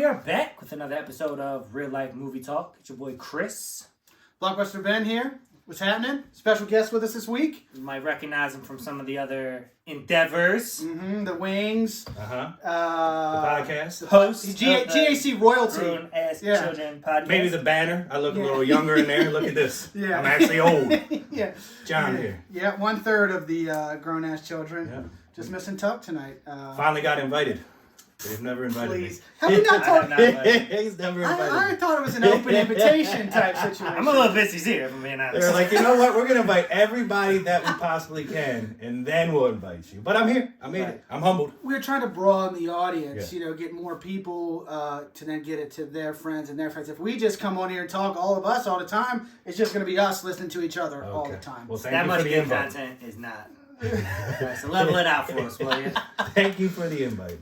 we are back with another episode of Real Life Movie Talk. It's your boy Chris. Blockbuster Ben here. What's happening? Special guest with us this week. You might recognize him from some of the other endeavors. The Wings. The podcast. Host. GAC Royalty. Grown Ass Children podcast. Maybe the banner. I look a little younger in there. Look at this. Yeah. I'm actually old. Yeah. John here. Yeah, 1/3 of the Grown Ass Children. Yeah. Just missing Tuck tonight. Finally got invited. They've never invited Please. me. Have we not talked? He's never invited me. I thought it was an open invitation type situation. I'm a little bit sincere, if I'm being honest. They're like, you know what? We're going to invite everybody that we possibly can, and then we'll invite you. But I'm here. I made it. I'm humbled. We're trying to broaden the audience, Yeah. get more people to then get it to their friends and their friends. If we just come on here and talk, all of us, all the time, it's just going to be us listening to each other all the time. Well, thank that you much for the good invite. content is not. So level it out for us, will you? Thank you for the invite.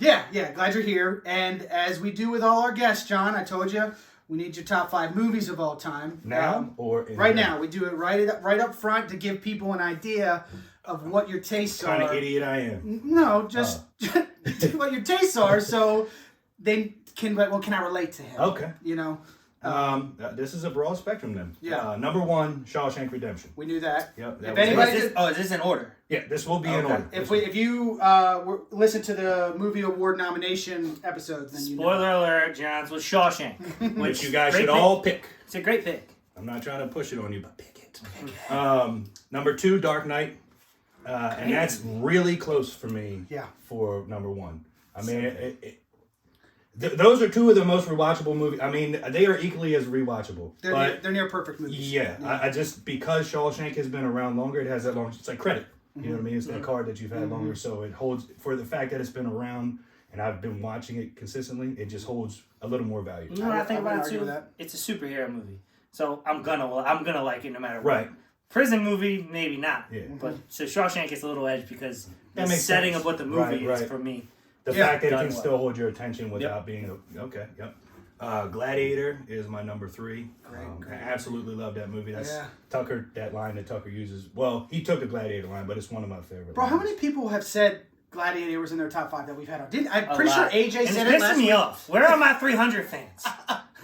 Yeah, glad you're here. And as we do with all our guests, John, I told you, we need your top 5 movies of all time. Now or in right now? We do it right up front to give people an idea of what your tastes kind are. of idiot I am. No, just what your tastes are, so they can. Well, can I relate to him? Okay. This is a broad spectrum then. Yeah. Number 1, Shawshank Redemption. We knew that. Yep. If anybody Is this in order? Yeah, this will be in order. If you listen to the movie award nomination episodes, then you know. Spoiler alert, John's was Shawshank. Which you guys Great should pick. all pick. It's a great pick. I'm not trying to push it on you, but pick it. Number 2, Dark Knight. And that's really close for me for number 1. I mean, those are 2 of the most rewatchable movies. I mean, they are equally as rewatchable. They're near perfect movies. Yeah, I just, because Shawshank has been around longer, it has that long, it's like credit. You know what I mean? It's that card that you've had longer, so it holds, for the fact that it's been around and I've been watching it consistently, it just holds a little more value. You know what I think about it argue too? with that. It's a superhero movie, so I'm gonna like it no matter what. Right. Prison movie, maybe not. Yeah. But so Shawshank is a little edge because the That makes setting sense. of what the movie is Right. for me. The fact that it done can well. still hold your attention without being okay. Yep. Gladiator is my number 3. I absolutely love that movie. That's Tucker. That line that Tucker uses. Well, he took the Gladiator line, but it's one of my favorite. Bro, how lines. many people have said Gladiator was in their top 5 that we've had on? I'm A pretty sure lot. AJ and said it's it last pissing me week. off. Where are my 300 fans?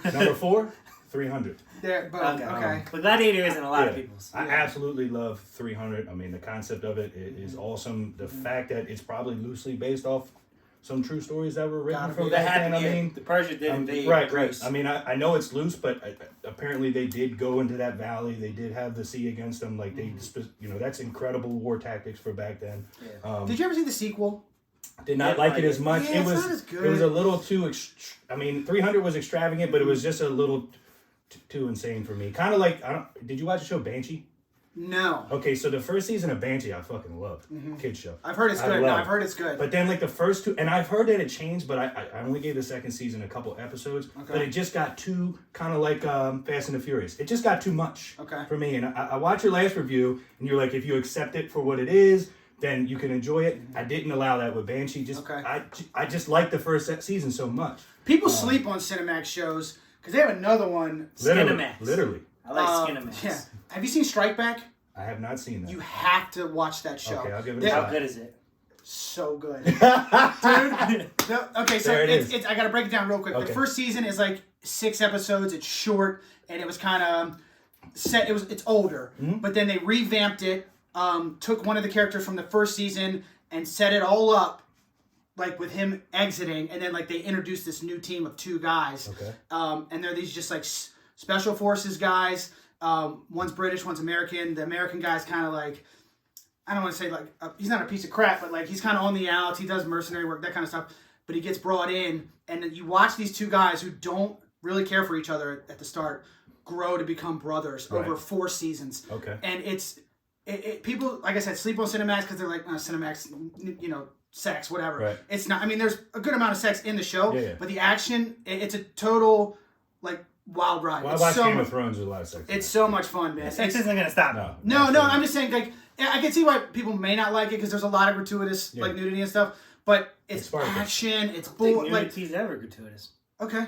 Number 4, 300. There, boom. Okay. But Gladiator isn't a lot of people's. I absolutely love 300. I mean, the concept of it is awesome. The fact that it's probably loosely based off some true stories that were written from That back then. happened. I mean, The Persia did invade right. Greece. I mean, I know it's loose, but apparently they did go into that valley. They did have the sea against them. Like that's incredible war tactics for back then. Yeah. Did you ever see the sequel? Did not like it as much. Yeah, it was not as good. It was a little too. I mean, 300 was extravagant, but it was just a little too insane for me. Kind of like Did you watch the show Banshee? No. Okay, so the first season of Banshee I fucking loved. Kid show. I've heard it's good. No, I've heard it's good. But then like the first 2, and I've heard that it changed, but I only gave the second season a couple episodes. Okay. But it just got too kind of like Fast and the Furious. It just got too much for me. And I watched your last review, and you're like, if you accept it for what it is, then you can enjoy it. I didn't allow that with Banshee. I just liked the first season so much. People sleep on Cinemax shows because they have another one. Skinemax. Literally. I like Skinemax. Yeah. Have you seen Strike Back? I have not seen that. You have to watch that show. Okay, I'll give it a How shot. good is it? So good. Dude. Okay, so There it is. I got to break it down real quick. Okay. The first season is like 6 episodes. It's short, and it was kind of set. It's older, but then they revamped it. Took one of the characters from the first season and set it all up, like with him exiting, and then like they introduced this new team of 2 guys. Okay. And they're these just like special forces guys. One's British, one's American. The American guy's kind of like, I don't want to say like, he's not a piece of crap, but like he's kind of on the outs. He does mercenary work, that kind of stuff. But he gets brought in, and then you watch these 2 guys who don't really care for each other at the start grow to become brothers over 4 seasons. Okay. And people, like I said, sleep on Cinemax because they're like, Cinemax, sex, whatever. Right. It's not. I mean, there's a good amount of sex in the show, Yeah. but the action, it's a total like wild ride. Well, I It's watched so Game mu- of Thrones with a lot of sex. It's so much fun, man. Sex isn't gonna stop. No. No, I'm just saying, like, I can see why people may not like it because there's a lot of gratuitous, like, nudity and stuff. But it's Spartacus. action, it's I think bull. Like, nudity's ever gratuitous. okay.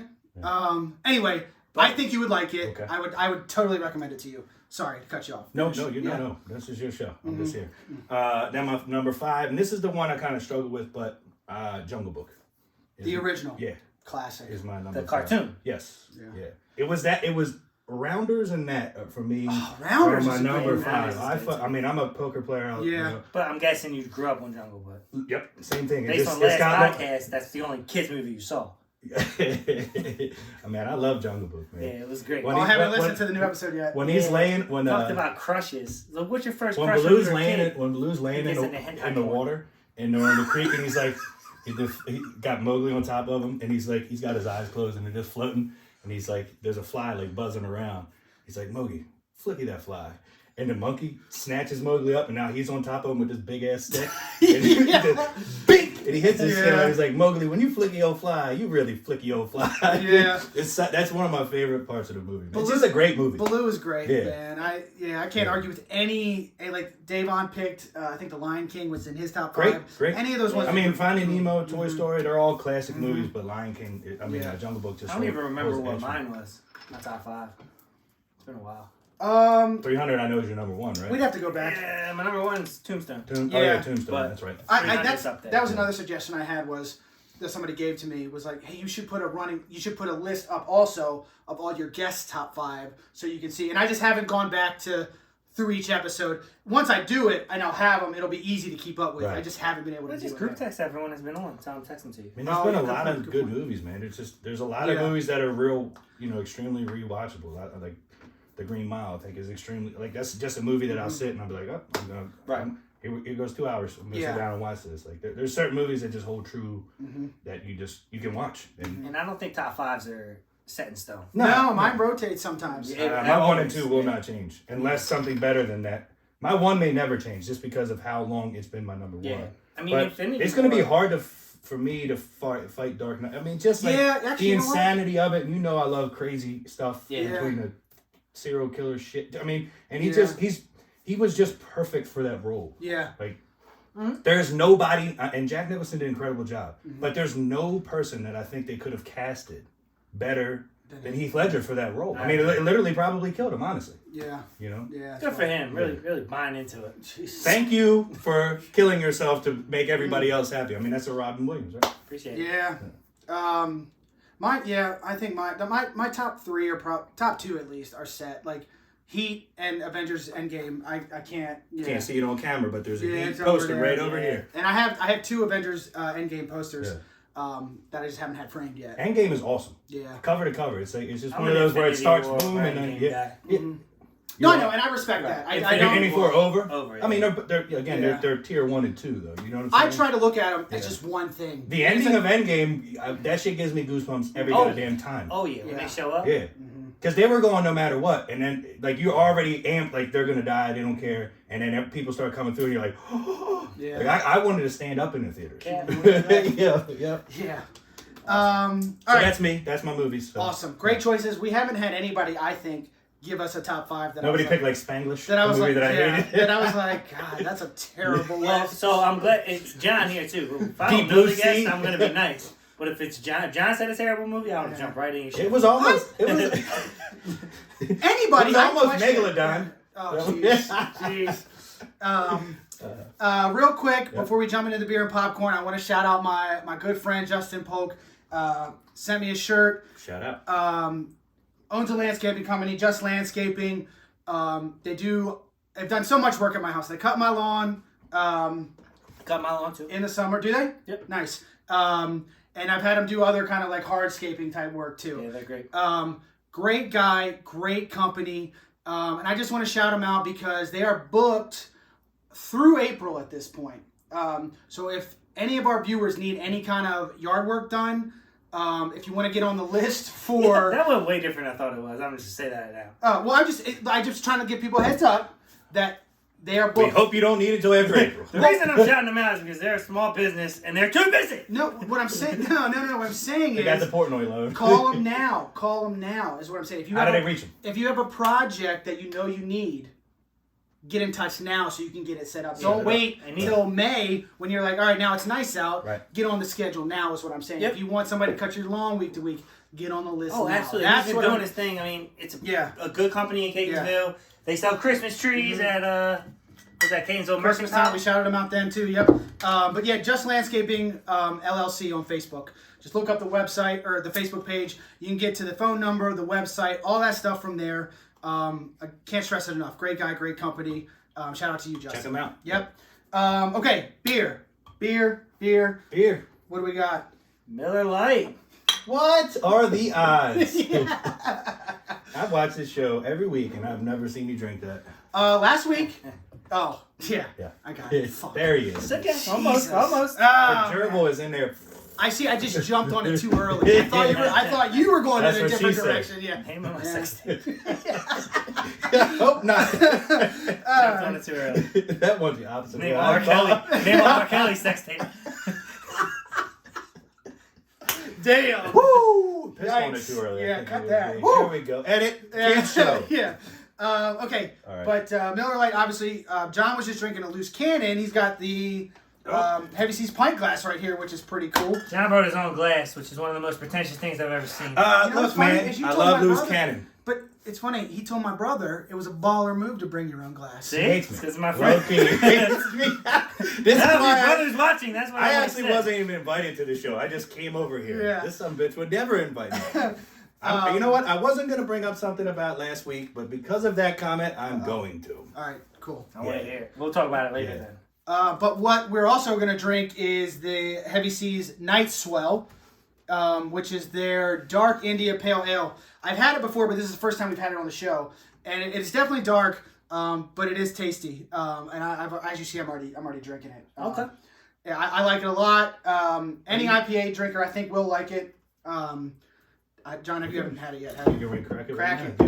Anyway, I think you would like it. Okay. I would totally recommend it to you. Sorry to cut you off. No, this is your show. I'm just here. Then my number 5, and this is the one I kind of struggled with, but Jungle Book. The original. Yeah. Classic. is my number The 5. cartoon. Yes. Yeah. It was Rounders and that for me. Oh, Rounders for my is a number great 5. movie. I mean, I'm a poker player. Yeah. But I'm guessing you grew up on Jungle Book. Yep. Same thing. Based on last podcast, that's the only kids movie you saw. I mean, I love Jungle Book, man. Yeah, it was great. I haven't listened to the new episode yet. When he's laying, talked about crushes. Look, what's your first when crush? Baloo's laying in in the water in the creek, and he's like, he got Mowgli on top of him, and he's like, he's got his eyes closed and they're just floating, and he's like, there's a fly like buzzing around. He's like, Mowgli, flicky that fly. And the monkey snatches Mowgli up, and now he's on top of him with this big ass stick. And he bing! And he hits his shit out. He's like, Mowgli, when you flicky old fly, you really flicky old fly. Yeah. That's one of my favorite parts of the movie. It's just a great movie. Baloo is great, man. I can't argue with any. Like Davon picked, I think The Lion King was in his top 5. Great. Any of those ones. I mean, Finding Nemo, Toy Story, they're all classic movies, but Lion King, Jungle Book just. I don't even remember what mine was. My top 5. It's been a while. 300, I know is your number 1, right? We'd have to go back. Yeah, my number 1 is Tombstone. Oh yeah, Tombstone. But that's right. That was another suggestion I had was that somebody gave to me was like, hey, you should put a list up also of all your guest top 5 so you can see. And I just haven't gone back through each episode. Once I do it and I'll have them, it'll be easy to keep up with. Right. I just haven't been able to do it. Just group text everyone has been on. So I'm texting to you. I mean, there's been a lot of good movies, man. There's a lot of movies that are real, extremely rewatchable. Like The Green Mile, I think, is extremely that's just a movie that I'll sit and I'll be like, oh, I'm gonna here goes 2 hours. I'm gonna sit down and watch this. Like there's certain movies that just hold true that you can watch. And I don't think top 5s are set in stone. No, mine rotates sometimes. My 1 and 2 will not change unless something better than that. My 1 may never change just because of how long it's been my number 1. I mean, it's going to be hard for me to fight Dark Knight. I mean, just like the insanity of it. And I love crazy stuff between the serial killer shit. I mean, and he was just perfect for that role. Yeah. Like, there's nobody, and Jack Nicholson did an incredible job, but there's no person that I think they could have casted better than Heath Ledger for that role. I mean, it literally probably killed him, honestly. Yeah. Yeah. Good for him. Really buying into it. Jeez. Thank you for killing yourself to make everybody else happy. I mean, that's a Robin Williams, right? Appreciate it. Yeah. I think my top 3 or top 2 at least are set. Like Heat and Avengers Endgame. I can't. Yeah. Can't see it on camera, but there's a Heat over poster there. right over here. And I have 2 Avengers Endgame posters that I just haven't had framed yet. Endgame is awesome. Yeah. Cover to cover. It's like it's just one of those where it starts boom and then No, I know, and I respect that. I don't. Infinity War over. Over. I mean, they're tier 1 and 2 though. You know what I'm saying? I try to look at them as just one thing. The ending of Endgame, that shit gives me goosebumps every goddamn time. Oh yeah, when they show up. Yeah. Because they were going no matter what, and then like you're already amped, like they're gonna die, they don't care, and then people start coming through, and you're like, oh. Yeah. Like, I wanted to stand up in the theaters. Yeah. All right. That's me. That's my movies. So. Awesome. Great choices. We haven't had anybody, I think, give us a top 5 that nobody picked like Spanglish. That I was like, that I hated. That I was like, God, that's a terrible Well, list. so I'm glad it's John here too. If I don't know the guest, I'm gonna be nice. But if it's John said a terrible movie, I'm gonna jump right in. It was almost. Anybody. It was almost Megalodon. Oh, jeez. Real quick, before we jump into the beer and popcorn, I want to shout out my good friend Justin Polk. Sent me a shirt. Shout out. Owns a landscaping company, Just Landscaping. They've done so much work at my house. They cut my lawn. Cut my lawn too. In the summer, do they? Yep. Nice. And I've had them do other kind of like hardscaping type work too. Yeah, they're great. Great guy, great company. And I just want to shout them out because they are booked through April at this point. So if any of our viewers need any kind of yard work done, if you want to get on the list for... that went way different than I thought it was. I'm just say that now. Well, I'm just trying to give people a heads up that they are booked. We hope you don't need it till after April. The reason I'm shouting them out is because they're a small business and they're too busy. No, what I'm saying... No. What I'm saying They is... got the Portnoy load. Call them now. Call them now is what I'm saying. If you How do they reach them? If you have a project that you know you need... Get in touch now so you can get it set up. Don't wait until May when you're like, all right, now it's nice out. Right. Get on the schedule now is what I'm saying. If you want somebody to cut your lawn week to week, get on the list now. Oh, absolutely. That's He's what been doing I'm... his thing. I mean, it's a Yeah. good company in Catonsville. They sell Christmas trees at Was that Kanesville Christmas time, we shouted them out then too. Yep. But yeah, Just Landscaping LLC on Facebook. Just look up the website or the Facebook page. You can get to the phone number, the website, all that stuff from there. I can't stress it enough. Great guy, great company. Shout out to you, Justin. Check them out. Yep. Okay, beer. What do we got? Miller Lite. What are the odds? I watch this show every week, and I've never seen you drink that. Last week. Oh, yeah. I got it. There he is. It's okay. Almost. The gerbil is in there. I see. I just jumped on it too early. I thought you were going in a different direction. Yeah. Name of my sex tape. I hope not. Jumped on it too early. That one's the opposite. Name of R. Kelly. Name of R. Kelly sex tape. Damn. Woo! Pissed on it too early. Yeah, cut that. There we go. Edit. Kids show. Yeah. Okay. All right. But Miller Lite, obviously, John was just drinking a loose cannon. He's got the Heavy Seas pint glass right here, which is pretty cool. John brought his own glass, which is one of the most pretentious things I've ever seen. Look, man, I love loose cannon. But it's funny. He told my brother it was a baller move to bring your own glass. See? It's because of my friend. This is my brother's watching. That's what I actually wasn't even invited to the show. I just came over here. Yeah. This some bitch would never invite me. You know what? I wasn't going to bring up something about last week, but because of that comment, I'm going to. All right, cool. I want to hear. We'll talk about it later then. But what we're also going to drink is the Heavy Seas Night Swell, which is their Dark India Pale Ale. I've had it before, but this is the first time we've had it on the show, and it's definitely dark, but it is tasty. And as you see, I'm already drinking it. Okay. Yeah, I like it a lot. Any IPA drinker, I think, will like it. John, if you haven't had it yet, have you? Crack it.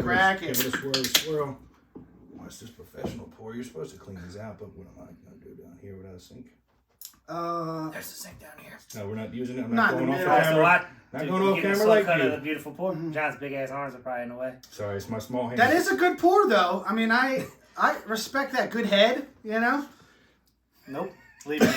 Crack it. Give it a swirl. Watch this professional pour. You're supposed to clean these out, but what am I going to do down here without a sink? There's the sink down here. No, we're not using it. I'm Not not going in off the the middle. camera. Not going off camera like cut you. of the beautiful pour. John's big ass arms are probably in the way. Sorry, it's my small hand. That is a good pour, though. I mean, I respect that good head, you know? Nope. Leave it.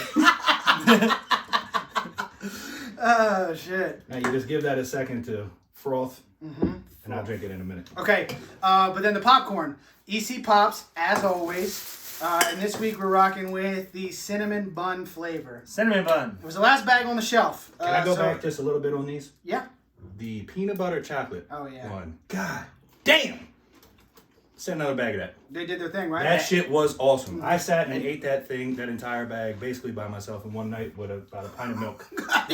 Oh, shit. Now you just give that a second to froth, and I'll drink it in a minute. Okay, but then the popcorn. EC Pops, as always. And this week we're rocking with the cinnamon bun flavor. Cinnamon bun. It was the last bag on the shelf. Can I go back just a little bit on these? Yeah. The peanut butter chocolate one. God damn! Send another bag of that. They did their thing, right? That shit was awesome. I sat and ate that entire bag, basically by myself in one night with about a pint of milk.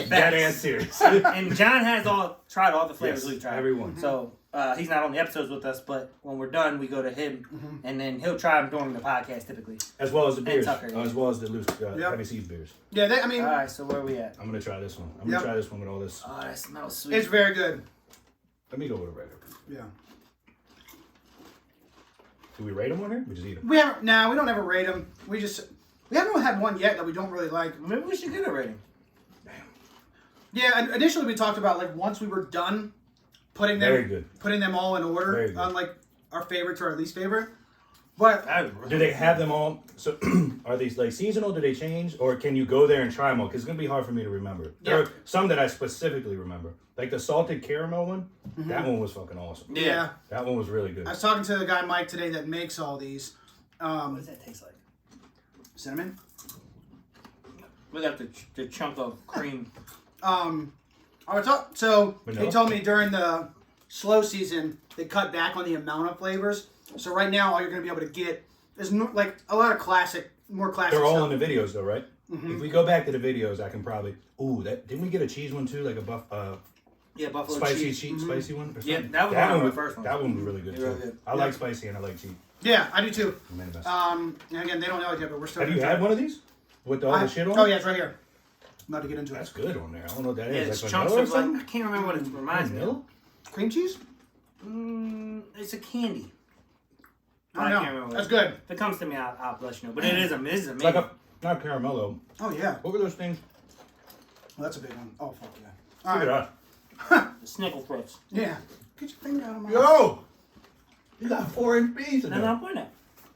That ass serious. And John has tried all the flavors we've tried. Everyone. So he's not on the episodes with us, but when we're done, we go to him, and then he'll try them during the podcast typically. As well as the beers. Tucker, as well as the loose Heavy Seas beers. Yeah, all right, so where are we at? I'm going to try this one. I'm going to try this one with all this. Oh, that smells sweet. it's very good. Let me go with a regular. Yeah. Do we rate them on here? We just eat them. We don't ever rate them. We haven't had one yet that we don't really like. Maybe we should get a rating. Damn. Yeah, and initially we talked about like once we were done putting them all in order on like our favorite to our least favorite. But do they have them all? So are these like seasonal? Do they change, or can you go there and try them all? Because it's gonna be hard for me to remember. There are some that I specifically remember, like the salted caramel one. That one was fucking awesome. Yeah, that one was really good. I was talking to the guy Mike today that makes all these. What does that taste like? Cinnamon. We got the chunk of cream. He told me during the slow season they cut back on the amount of flavors. So right now all you're going to be able to get is like a lot of more classic They're all stuff. in the videos though, right? If we go back to the videos, I can probably. Didn't we get a cheese one too, like a buffalo spicy cheese, spicy one? Or yeah, something? that was one of the first ones. That one was really good too. Really good. I like spicy and I like cheese. Yeah, I do too. And And again, they don't know it yet, but we're still. have you had one of these with all the shit on? Oh yeah, it's right here. I'm about to get into That's it. good on there. I don't know what that is. It's Like chunks vanilla or of like, something? I can't remember what it reminds me of. Cream cheese? It's a candy. I can't know. remember. That's good. If it comes to me, I'll let you know. But it is amazing. It's like not caramello. Oh yeah. What were those things? Well, that's a big one. Oh fuck yeah. Look All right. at that. The snickle fritz. Yeah. Get your finger out of my. Yo! You got 4-inch beans in That's what there. I'm pointing at.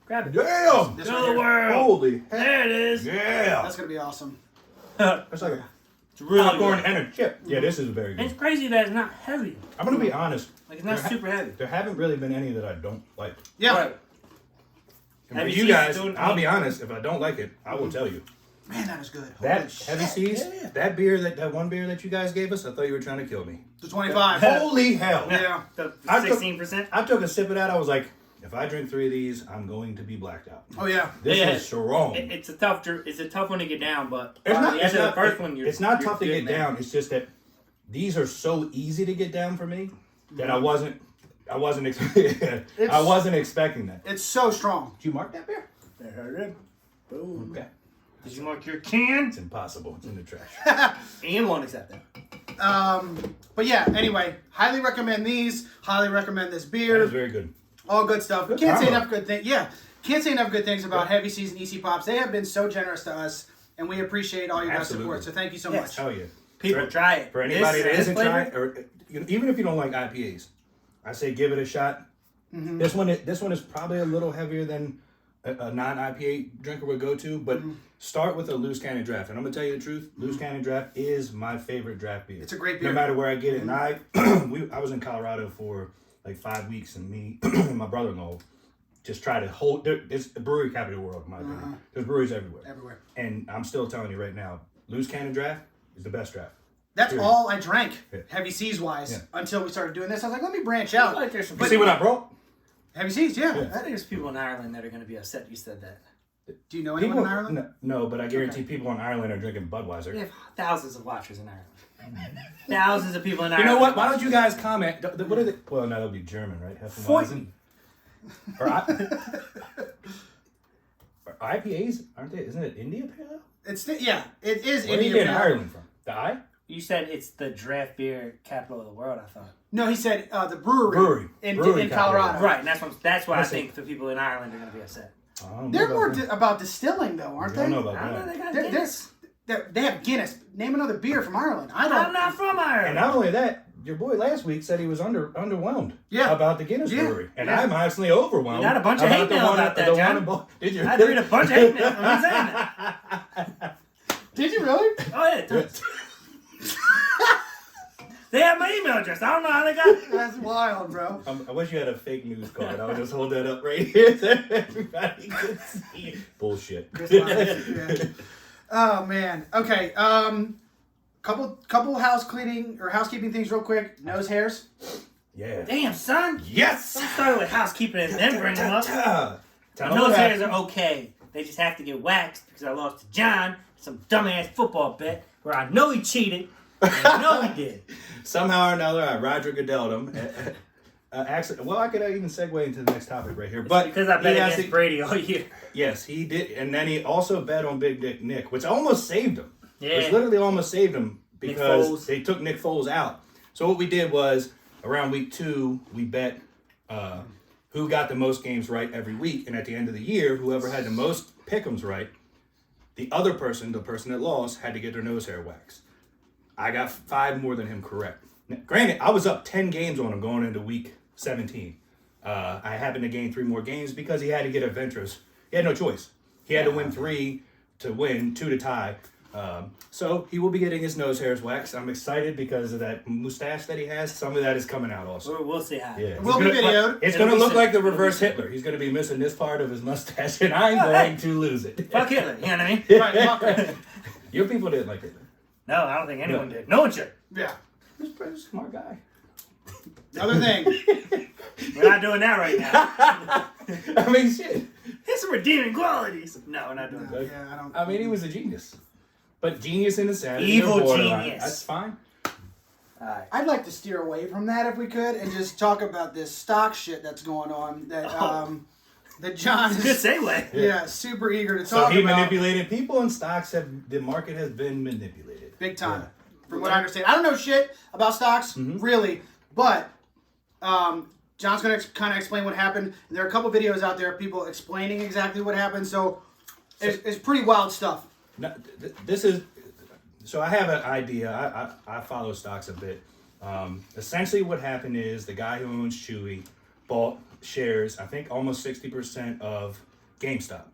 Grab it. Damn! This Go right the here. world. Holy heck. There it is. Yeah! That's gonna be awesome. That's like a It's really popcorn good. and a chip. Yeah, this is very And good. it's crazy that it's not heavy. I'm gonna be honest. Like it's not super heavy. There haven't really been any that I don't like. Yeah. Right. And for you guys, I'll be honest, if I don't like it, I will tell you. Man, that is good. That Heavy Seas, that beer, that one beer that you guys gave us, I thought you were trying to kill me. The 25. Holy hell. Yeah. The 16%? I took a sip of that. I was like, if I drink 3 of these, I'm going to be blacked out. Oh, yeah. This is strong. It's a tough one to get down, but it's not tough to get down. It's just that these are so easy to get down for me that I wasn't expecting that. It's so strong. Did you mark that beer? Boom. Okay. Did you mark your can? It's impossible. It's in the trash. And won't accept that. But yeah, anyway, highly recommend these. Highly recommend this beer. That is very good. All good stuff. Good Can't say combo. enough good things. Yeah, can't say enough good things about Heavy Seas and EC Pops. They have been so generous to us, and we appreciate all your guys' support. So thank you so much. Hell yeah. People, try it. For anybody that isn't trying, or even if you don't like IPAs, I say give it a shot. Mm-hmm. This one is probably a little heavier than a non-IPA drinker would go to, but start with a loose cannon draft. And I'm gonna tell you the truth, loose cannon draft is my favorite draft beer. It's a great beer. No matter where I get it. And I was in Colorado for like 5 weeks, and me and my brother-in-law just try to hold. It's the brewery capital of the world, in my opinion. There's breweries everywhere. And I'm still telling you right now, loose cannon draft is the best draft. That's all I drank, Heavy Seas wise, until we started doing this. I was like, let me branch out. You see what I brought? Heavy Seas, yeah. I think there's people in Ireland that are going to be upset you said that. Do you know anyone in Ireland? No, but I guarantee people in Ireland are drinking Budweiser. We have thousands of watchers in Ireland. Thousands of people in Ireland. You know what? Why don't you guys comment? What are they? Well, no, that would be German, right? Hefeweizen. Or IPAs, aren't they? Isn't it India Pale Ale? It is India. Where are you getting Ireland from? The I? You said it's the draft beer capital of the world, I thought. No, he said the brewery in Colorado. Right, and that's why I think the people in Ireland are going to be upset. They're more about distilling, though, aren't they? I don't know about They got that. Guinness. They have Guinness. Name another beer from Ireland. I'm not from Ireland. And not only that, your boy last week said he was underwhelmed about the Guinness brewery. And I'm honestly overwhelmed. You got a bunch of hate mail about that, John. Did you? I had to read a bunch of hate mail from him saying that. Did you really? Oh, yeah. They have my email address. I don't know how they got it. That's wild, bro. I wish you had a fake news card. I would just hold that up right here so everybody could see. Bullshit. Oh man. Okay. Couple housekeeping things real quick. Nose hairs. Yeah. Damn, son. Yes. Don't start with housekeeping and then bring them up. My nose hairs are okay. They just have to get waxed because I lost to John, some dumbass football bet where I know he cheated. I know he did. Somehow or another, I Roger Goodell'd him. Actually, well, I could even segue into the next topic right here. But because I bet against Brady all year. Yes, he did. And then he also bet on Big Dick Nick, which almost saved him. Yeah. Which literally almost saved him because they took Nick Foles out. So what we did was, around week 2, we bet who got the most games right every week. And at the end of the year, whoever had the most pick'ems right, the other person, the person that lost, had to get their nose hair waxed. I got 5 more than him correct. Now, granted, I was up 10 games on him going into week 17. I happened to gain 3 more games because he had to get adventurous. He had no choice. He had to win 3 to win, 2 to tie. So he will be getting his nose hairs waxed. I'm excited because of that mustache that he has. Some of that is coming out also. We'll see how. Yeah. We'll be videoed. It's going to look like the reverse Hitler. He's going to be missing this part of his mustache, and I'm going to lose it. Fuck Hitler, you know what I mean? Right, fuck it. Your people didn't like Hitler. No, I don't think anyone did. No one should. Yeah. He's a pretty smart guy. Other thing. We're not doing that right now. I mean, shit. There's some redeeming qualities. No, we're not doing that. Yeah, I don't. I mean, he was a genius. But genius in insanity. Evil genius. That's fine. Alright. I'd like to steer away from that if we could and just talk about this stock shit that's going on that John Good is segue. super eager to So talk he about. manipulated people, and stocks the market has been manipulated. Big time. From what I understand. I don't know shit about stocks, really, but John's going to kind of explain what happened. And there are a couple videos out there of people explaining exactly what happened, so it's pretty wild stuff. Now, so I have an idea. I follow stocks a bit. Essentially what happened is the guy who owns Chewy bought shares, I think almost 60% of GameStop.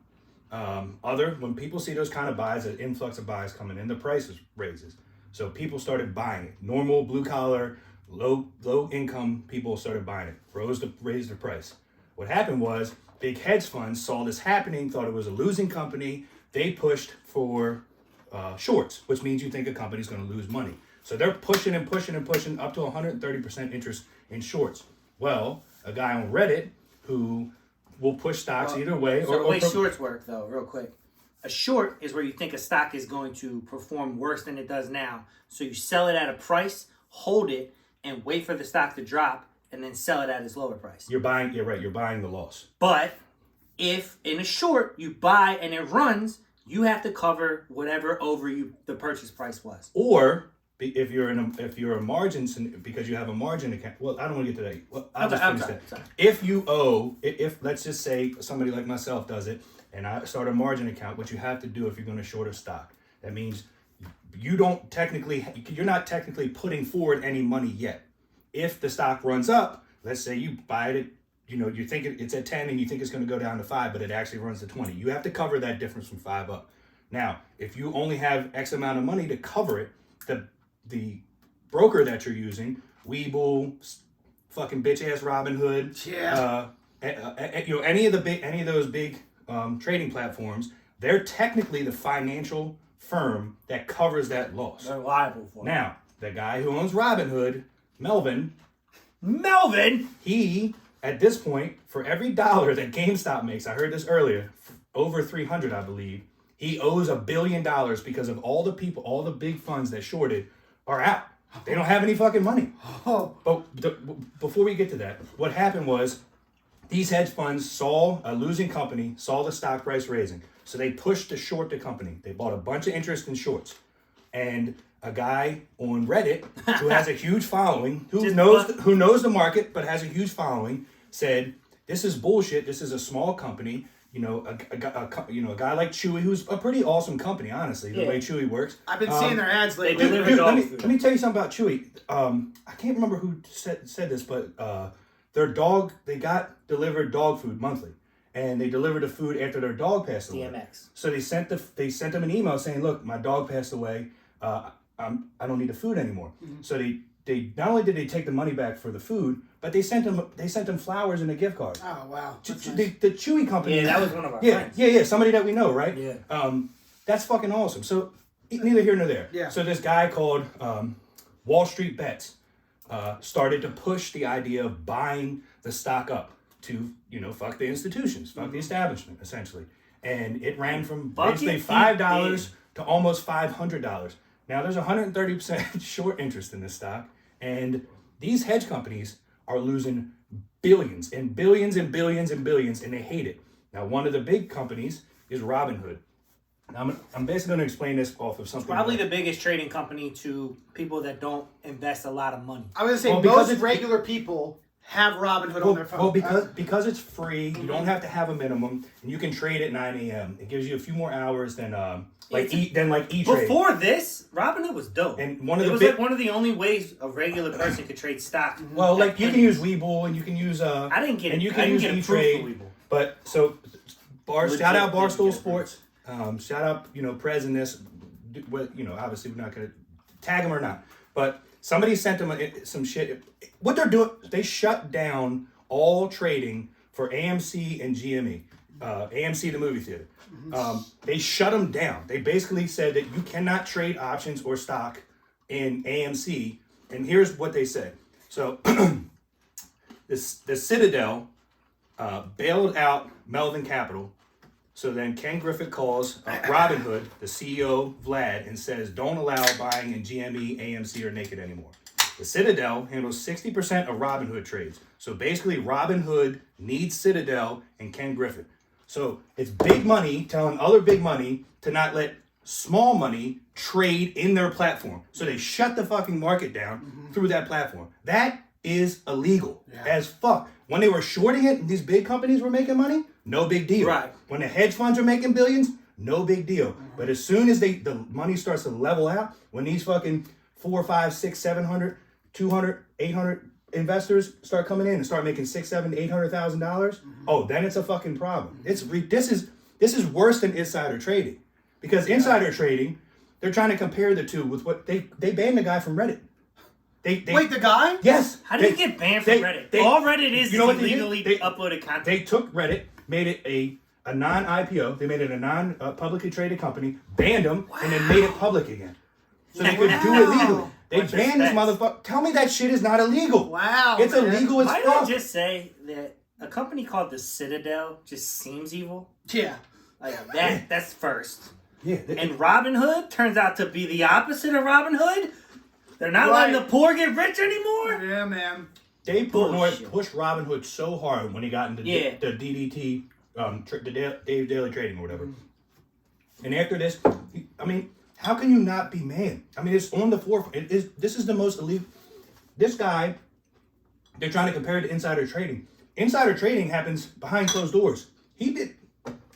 When people see those kind of buys, an influx of buys coming in, the price raises. So people started buying it. Normal, blue collar, low income people started buying it. Raised the price. What happened was big hedge funds saw this happening, thought it was a losing company. They pushed for shorts, which means you think a company's going to lose money. So they're pushing and pushing and pushing up to 130% interest in shorts. Well, a guy on Reddit who will push stocks either way. So the way shorts work, though, real quick. A short is where you think a stock is going to perform worse than it does now. So you sell it at a price, hold it, and wait for the stock to drop, and then sell it at its lower price. You're buying the loss. But if in a short you buy and it runs, you have to cover whatever over the purchase price was. Or if you're a margin, because you have a margin account. Well, I don't want to get to that. Well, I'll just finish that. Sorry. If you owe, if let's just say somebody like myself does it, and I start a margin account, what you have to do if you're going to short a stock, that means you're not technically putting forward any money yet. If the stock runs up, let's say you buy it, you think it's at 10 and you think it's going to go down to 5, but it actually runs to 20. You have to cover that difference from 5 up. Now, if you only have X amount of money to cover it, the broker that you're using, Webull, fucking bitch ass Robinhood, any of those big trading platforms, they're technically the financial firm that covers that loss. They're liable for it. Now, the guy who owns Robinhood, Melvin, he at this point, for every dollar that GameStop makes, I heard this earlier, over 300, I believe, he owes $1 billion because of all the big funds that shorted are out. They don't have any fucking money. But before we get to that, what happened was these hedge funds saw a losing company, saw the stock price raising. So they pushed to short the company. They bought a bunch of interest in shorts. And a guy on Reddit who has a huge following, who knows the market but has a huge following, said, "This is bullshit. This is a small company. A guy like Chewy, who's a pretty awesome company, honestly, the way Chewy works." I've been seeing their ads lately. Let me tell you something about Chewy. I can't remember who said this, but their dog, they got delivered dog food monthly. And they delivered the food after their dog passed away. DMX. So they sent them an email saying, "Look, my dog passed away. I don't need the food anymore." Mm-hmm. So they not only did they take the money back for the food, but they sent them flowers and a gift card. Oh wow! The Chewy company. Yeah, that was one of our friends. Yeah, somebody that we know, right? Yeah. That's fucking awesome. So neither here nor there. Yeah. So this guy called Wall Street Bets started to push the idea of buying the stock up to fuck the institutions, fuck the establishment, essentially. And it ran from basically $5 to almost $500. Now there's 130% short interest in this stock, and these hedge companies are losing billions and billions and billions and billions, and they hate it. Now one of the big companies is Robinhood. Now I'm basically going to explain this off of something. Probably the biggest trading company to people that don't invest a lot of money. I was going to say, most regular people have Robinhood on their phone. Well, because it's free, you don't have to have a minimum, and you can trade at 9 a.m. It gives you a few more hours than E-Trade. Before this, Robinhood was dope. And one of the only ways a regular person could trade stock. Well, you can use Webull and you can use I didn't get E-Trade. Webull. But so shout out Barstool Sports. Shout out Prez in this. Obviously we're not gonna tag them or not, but somebody sent them some shit. What they're doing, they shut down all trading for AMC and GME. AMC, the movie theater. They shut them down. They basically said that you cannot trade options or stock in AMC. And here's what they said. So the Citadel bailed out Melvin Capital. So then Ken Griffith calls Robinhood, the CEO, Vlad, and says, "Don't allow buying in GME, AMC, or Naked anymore." The Citadel handles 60% of Robinhood trades. So basically, Robinhood needs Citadel and Ken Griffith. So it's big money telling other big money to not let small money trade in their platform. So they shut the fucking market down through that platform. That is illegal as fuck. When they were shorting it and these big companies were making money, no big deal. Right. When the hedge funds are making billions, no big deal. But as soon as the money starts to level out, when these fucking 4, 5, 6, 700, 200, 800 investors start coming in and start making $600,000, $700,000, $800,000, oh, then it's a fucking problem. This is worse than insider trading, because insider trading, they're trying to compare the two with what they banned the guy from Reddit. Wait, the guy? Yes. How did you get banned from Reddit? All Reddit is illegally uploaded content. They took Reddit, made it a non-IPO. They made it a non-publicly traded company, banned them, and then made it public again. So they could do it legally. They banned this motherfucker. Tell me that shit is not illegal. Wow. It's illegal as fuck. fuck. Might I just say that a company called the Citadel just seems evil? Yeah. Like that's first. Yeah. And Robinhood turns out to be the opposite of Robinhood. They're not letting the poor get rich anymore. Yeah, man. Dave Portnoy pushed Robinhood so hard when he got into the DDT, the daily trading or whatever. And after this, I mean, how can you not be mad? I mean, it's on the forefront. This is the most elite. This guy, they're trying to compare it to insider trading. Insider trading happens behind closed doors. He did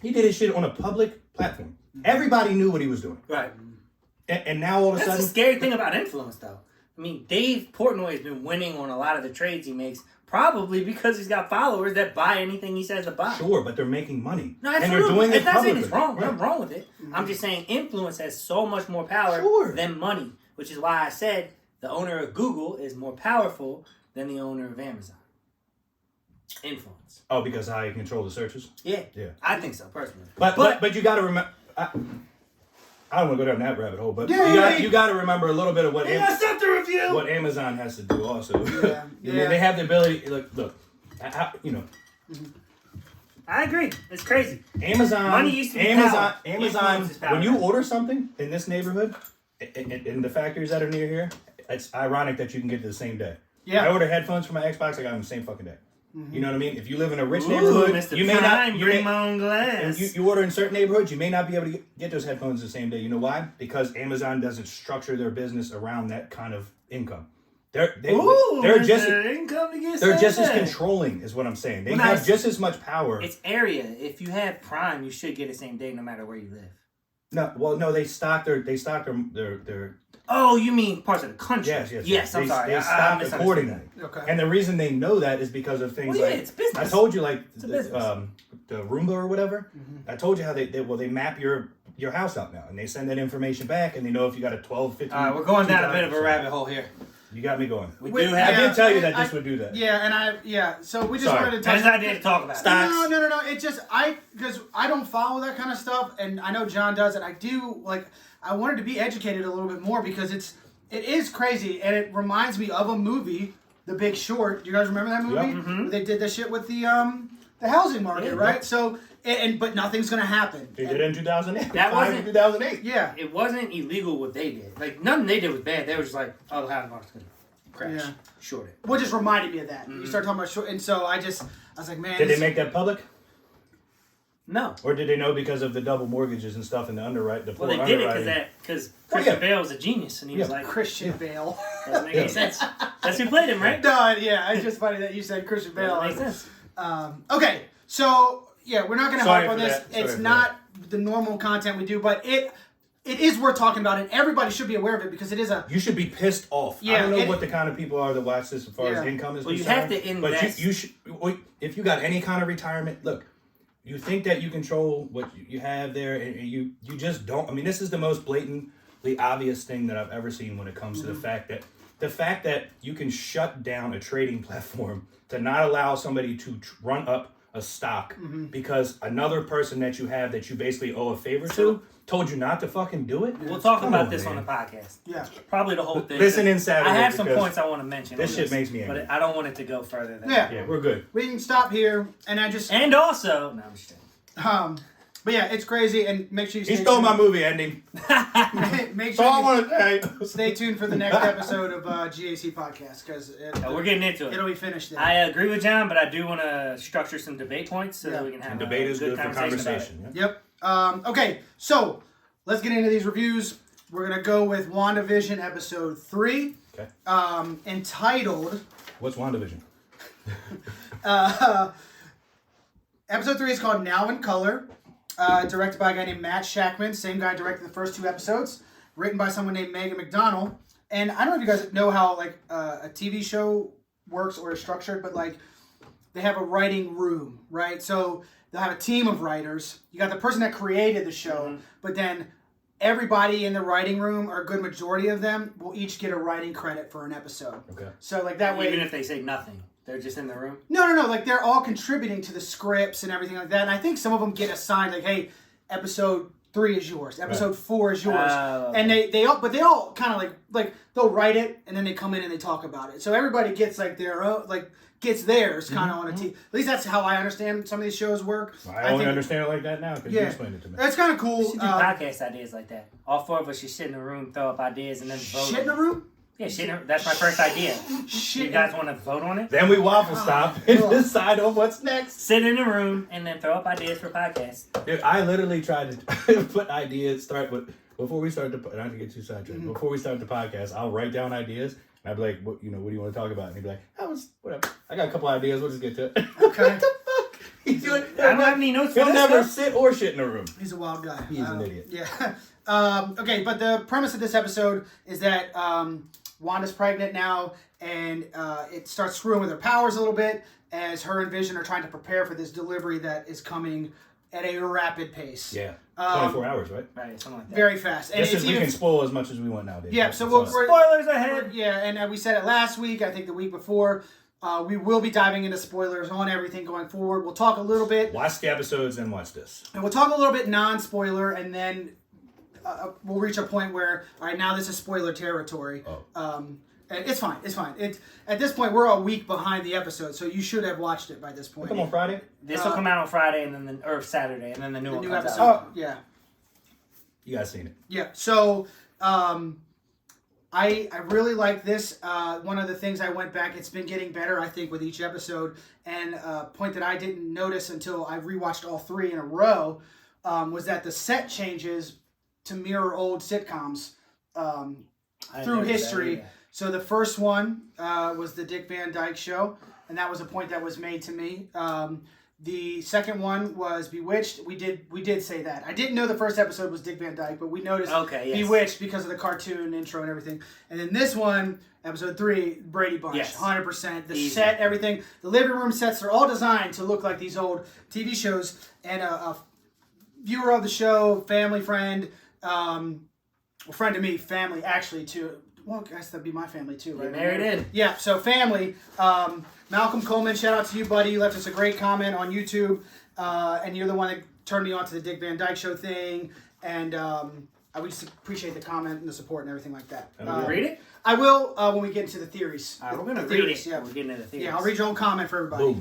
his shit on a public platform. Everybody knew what he was doing. Right. And now all of a sudden... That's the scary thing about influence, though. I mean, Dave Portnoy has been winning on a lot of the trades he makes, probably because he's got followers that buy anything he says to buy. Sure, but they're making money. No, absolutely. And they're doing it not saying publicly. it's wrong. Right. I'm wrong with it. I'm just saying influence has so much more power than money, which is why I said the owner of Google is more powerful than the owner of Amazon. Influence. Oh, because how you control the searches? Yeah. I think so, personally. But you got to remember... I don't want to go down that rabbit hole, but you got to remember a little bit of what Amazon has to do also. Yeah. They have the ability. Look, I agree. It's crazy. Amazon. Money used to be Amazon. power. Amazon. Power. When you order something in this neighborhood, in the factories that are near here, it's ironic that you can get it the same day. Yeah. I order headphones for my Xbox. I got them the same fucking day. You know what I mean? If you live in a rich neighborhood, Mr. you may not. Bring my own glass. You order in certain neighborhoods, you may not be able to get those headphones the same day. You know why? Because Amazon doesn't structure their business around that kind of income. They're just as controlling, is what I'm saying. They have just as much power. It's area. If you have Prime, you should get it same day, no matter where you live. No. They stock their. Oh, you mean parts of the country? Yes. I'm sorry. They stock accordingly. Okay. And the reason they know that is because of things like it's business. I told you, like the Roomba or whatever. I told you how they map your house out now, and they send that information back, and they know if you got a 12, 15. All right, we're going down a bit of a rabbit hole here. You got me going. I did tell you that this would do that. Yeah, so we just wanted to touch. That's idea to talk about. Stocks. No. It's just because I don't follow that kind of stuff, and I know John does, and I do I wanted to be educated a little bit more because it is crazy, and it reminds me of a movie, The Big Short. Do you guys remember that movie? Yep. Mm-hmm. They did that shit with the housing market, right? Yep. So, but nothing's gonna happen. They did it in 2008. That wasn't 2008. Yeah, it wasn't illegal what they did. Like nothing they did was bad. They were just like, oh, the housing market's gonna crash. Yeah. Short it. What just reminded me of that? You start talking about short, and so I was like, man. Did they make that public? No. Or did they know because of the double mortgages and stuff and the underwriting? Well, they did it because Christian Bale was a genius, and he was like Christian Bale. Doesn't make any sense. That's who played him, right? No, yeah, it's just funny that you said Christian Bale. Makes sense. Okay, so we're not going to harp on this. It's not the normal content we do, but it is worth talking about, and everybody should be aware of it because it is a. You should be pissed off. Yeah, I don't know what the kind of people are that watch this as far as income is concerned. You have to invest. But you should. If you got any kind of retirement, look. You think that you control what you have there, and you just don't. I mean, this is the most blatantly obvious thing that I've ever seen when it comes to the fact that you can shut down a trading platform to not allow somebody to run up a stock because another person that you have that you basically owe a favor to told you not to fucking do it. We'll talk about this on the podcast. Yeah, probably the whole thing. Listen in Saturday. I have some points I want to mention. This shit makes me angry. But I don't want it to go further than that. Yeah, we're good. We can stop here, and And also, no, I'm just kidding. But yeah, it's crazy, and make sure you. He stole my movie ending. Make sure I want to say. Stay tuned for the next episode of GAC podcast because we're getting into it. It'll be finished. Then. I agree with John, but I do want to structure some debate points so that we can have debate is good for conversation. Yep. Okay, so let's get into these reviews. We're gonna go with WandaVision episode 3. Okay. Entitled. What's WandaVision? Episode 3 is called Now in Color. Directed by a guy named Matt Shackman. Same guy directed the first 2 episodes. Written by someone named Megan McDonnell. And I don't know if you guys know how a TV show works or is structured, but they have a writing room, right? So they'll have a team of writers. You got the person that created the show, but then everybody in the writing room, or a good majority of them, will each get a writing credit for an episode. Okay. So like that way, even if they say nothing, they're just in the room. No. Like they're all contributing to the scripts and everything like that. And I think some of them get assigned like, hey, episode 3 is yours, episode 4 is yours, and they all kind of like they'll write it and then they come in and they talk about it. So everybody gets like their own, like gets theirs kind of on a team. At least that's how I understand some of these shows work. I only understand it like that now because you explained it to me. It's kind of cool. We should do podcast ideas like that. All 4 of us should sit in a room, throw up ideas, and then vote. Shit in a room? Yeah, that's my first idea. Shit. You guys want to vote on it? Then we waffle stop and decide on what's next. Sit in a room and then throw up ideas for podcasts. Dude, I literally tried to put ideas, before we start not to get too sidetracked, before we start the podcast, I'll write down ideas, and I'd be like, what do you want to talk about? And he'd be like, whatever. I got a couple ideas, we'll just get to it. Okay. What the fuck? I don't have any notes for He'll this never stuff. sit or shit in a room. He's a wild guy. He's an idiot. Yeah. Okay, but the premise of this episode is that Wanda's pregnant now, and it starts screwing with her powers a little bit as her and Vision are trying to prepare for this delivery that is coming at a rapid pace. Yeah. 24 hours, right? Right, something like that. Very fast. And We can spoil as much as we want nowadays. Yeah, right? so we're Spoilers ahead. Yeah, and we said it last week, I think the week before. We will be diving into spoilers on everything going forward. We'll talk a little bit. Watch the episodes and watch this. And we'll talk a little bit non-spoiler, and then we'll reach a point where, all right, now this is spoiler territory. And it's fine. At this point, we're a week behind the episode, so you should have watched it by this point. Come on Friday? This will come out on Friday or Saturday, and then the new one comes episode. out. Oh, yeah. You guys seen it. Yeah, so I really like this. One of the things I went back, it's been getting better, I think, with each episode. And a point that I didn't notice until I rewatched all 3 in a row was that the set changes to mirror old sitcoms through history. So the first one was the Dick Van Dyke Show, and that was a point that was made to me. The second one was Bewitched. We did say that. I didn't know the first episode was Dick Van Dyke, but we noticed Bewitched because of the cartoon intro and everything. And then this one, episode 3, Brady Bunch, 100%. The set, everything. The living room sets are all designed to look like these old TV shows. And a viewer of the show, family friend, friend to me, family actually too. Well, I guess that'd be my family too, right? You're married in. Yeah, so family. Malcolm Coleman, shout out to you, buddy. You left us a great comment on YouTube, and you're the one that turned me on to the Dick Van Dyke Show thing, and I would just appreciate the comment and the support and everything like that. Read it? I will when we get into the theories. We're going to read it. Yeah, we're getting into the theories. Yeah, I'll read your own comment for everybody.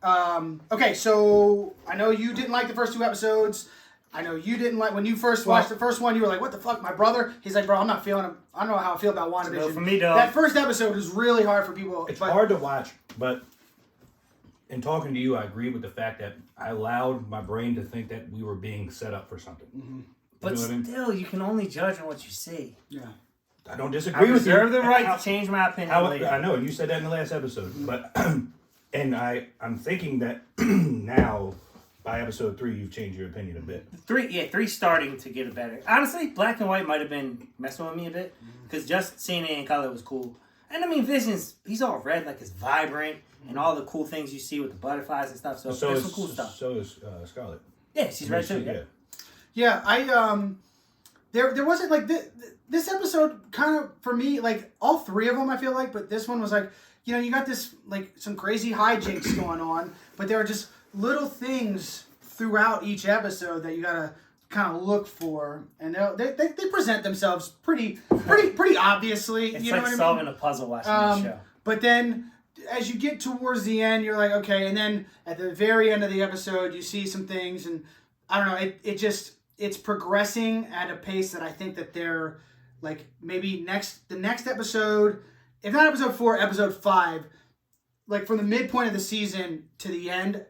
Boom. Okay, so I know you didn't like the first 2 episodes. I know you didn't like when you first watched the first one. You were like, "What the fuck, my brother?" He's like, "Bro, I'm not feeling him. I don't know how I feel about WandaVision." No, for me, dog. That first episode was really hard for people. It's hard to watch, but in talking to you, I agree with the fact that I allowed my brain to think that we were being set up for something. Mm-hmm. But still, you can only judge on what you see. Yeah. I don't disagree with you. I reserve the right to change my opinion. I know, and you said that in the last episode. Mm-hmm. But and I'm thinking that now by episode 3, you've changed your opinion a bit. 3 starting to get better. Honestly, black and white might have been messing with me a bit because just seeing it in color was cool. And I mean, Vision's he's all red, like it's vibrant, and all the cool things you see with the butterflies and stuff. So there's some cool stuff. So is Scarlet. Yeah, she's red too. Yeah, I there wasn't like this episode kind of for me like all 3 of them I feel like, but this one was like you got this like some crazy hijinks going on, but there are just little things throughout each episode that you gotta kind of look for, and they present themselves pretty obviously. It's you know like what solving I mean? a puzzle watching the show. But then as you get towards the end, you're like, okay, and then at the very end of the episode, you see some things, and I don't know, it's progressing at a pace that I think that they're like maybe the next episode, if not episode 4, episode 5, like from the midpoint of the season to the end.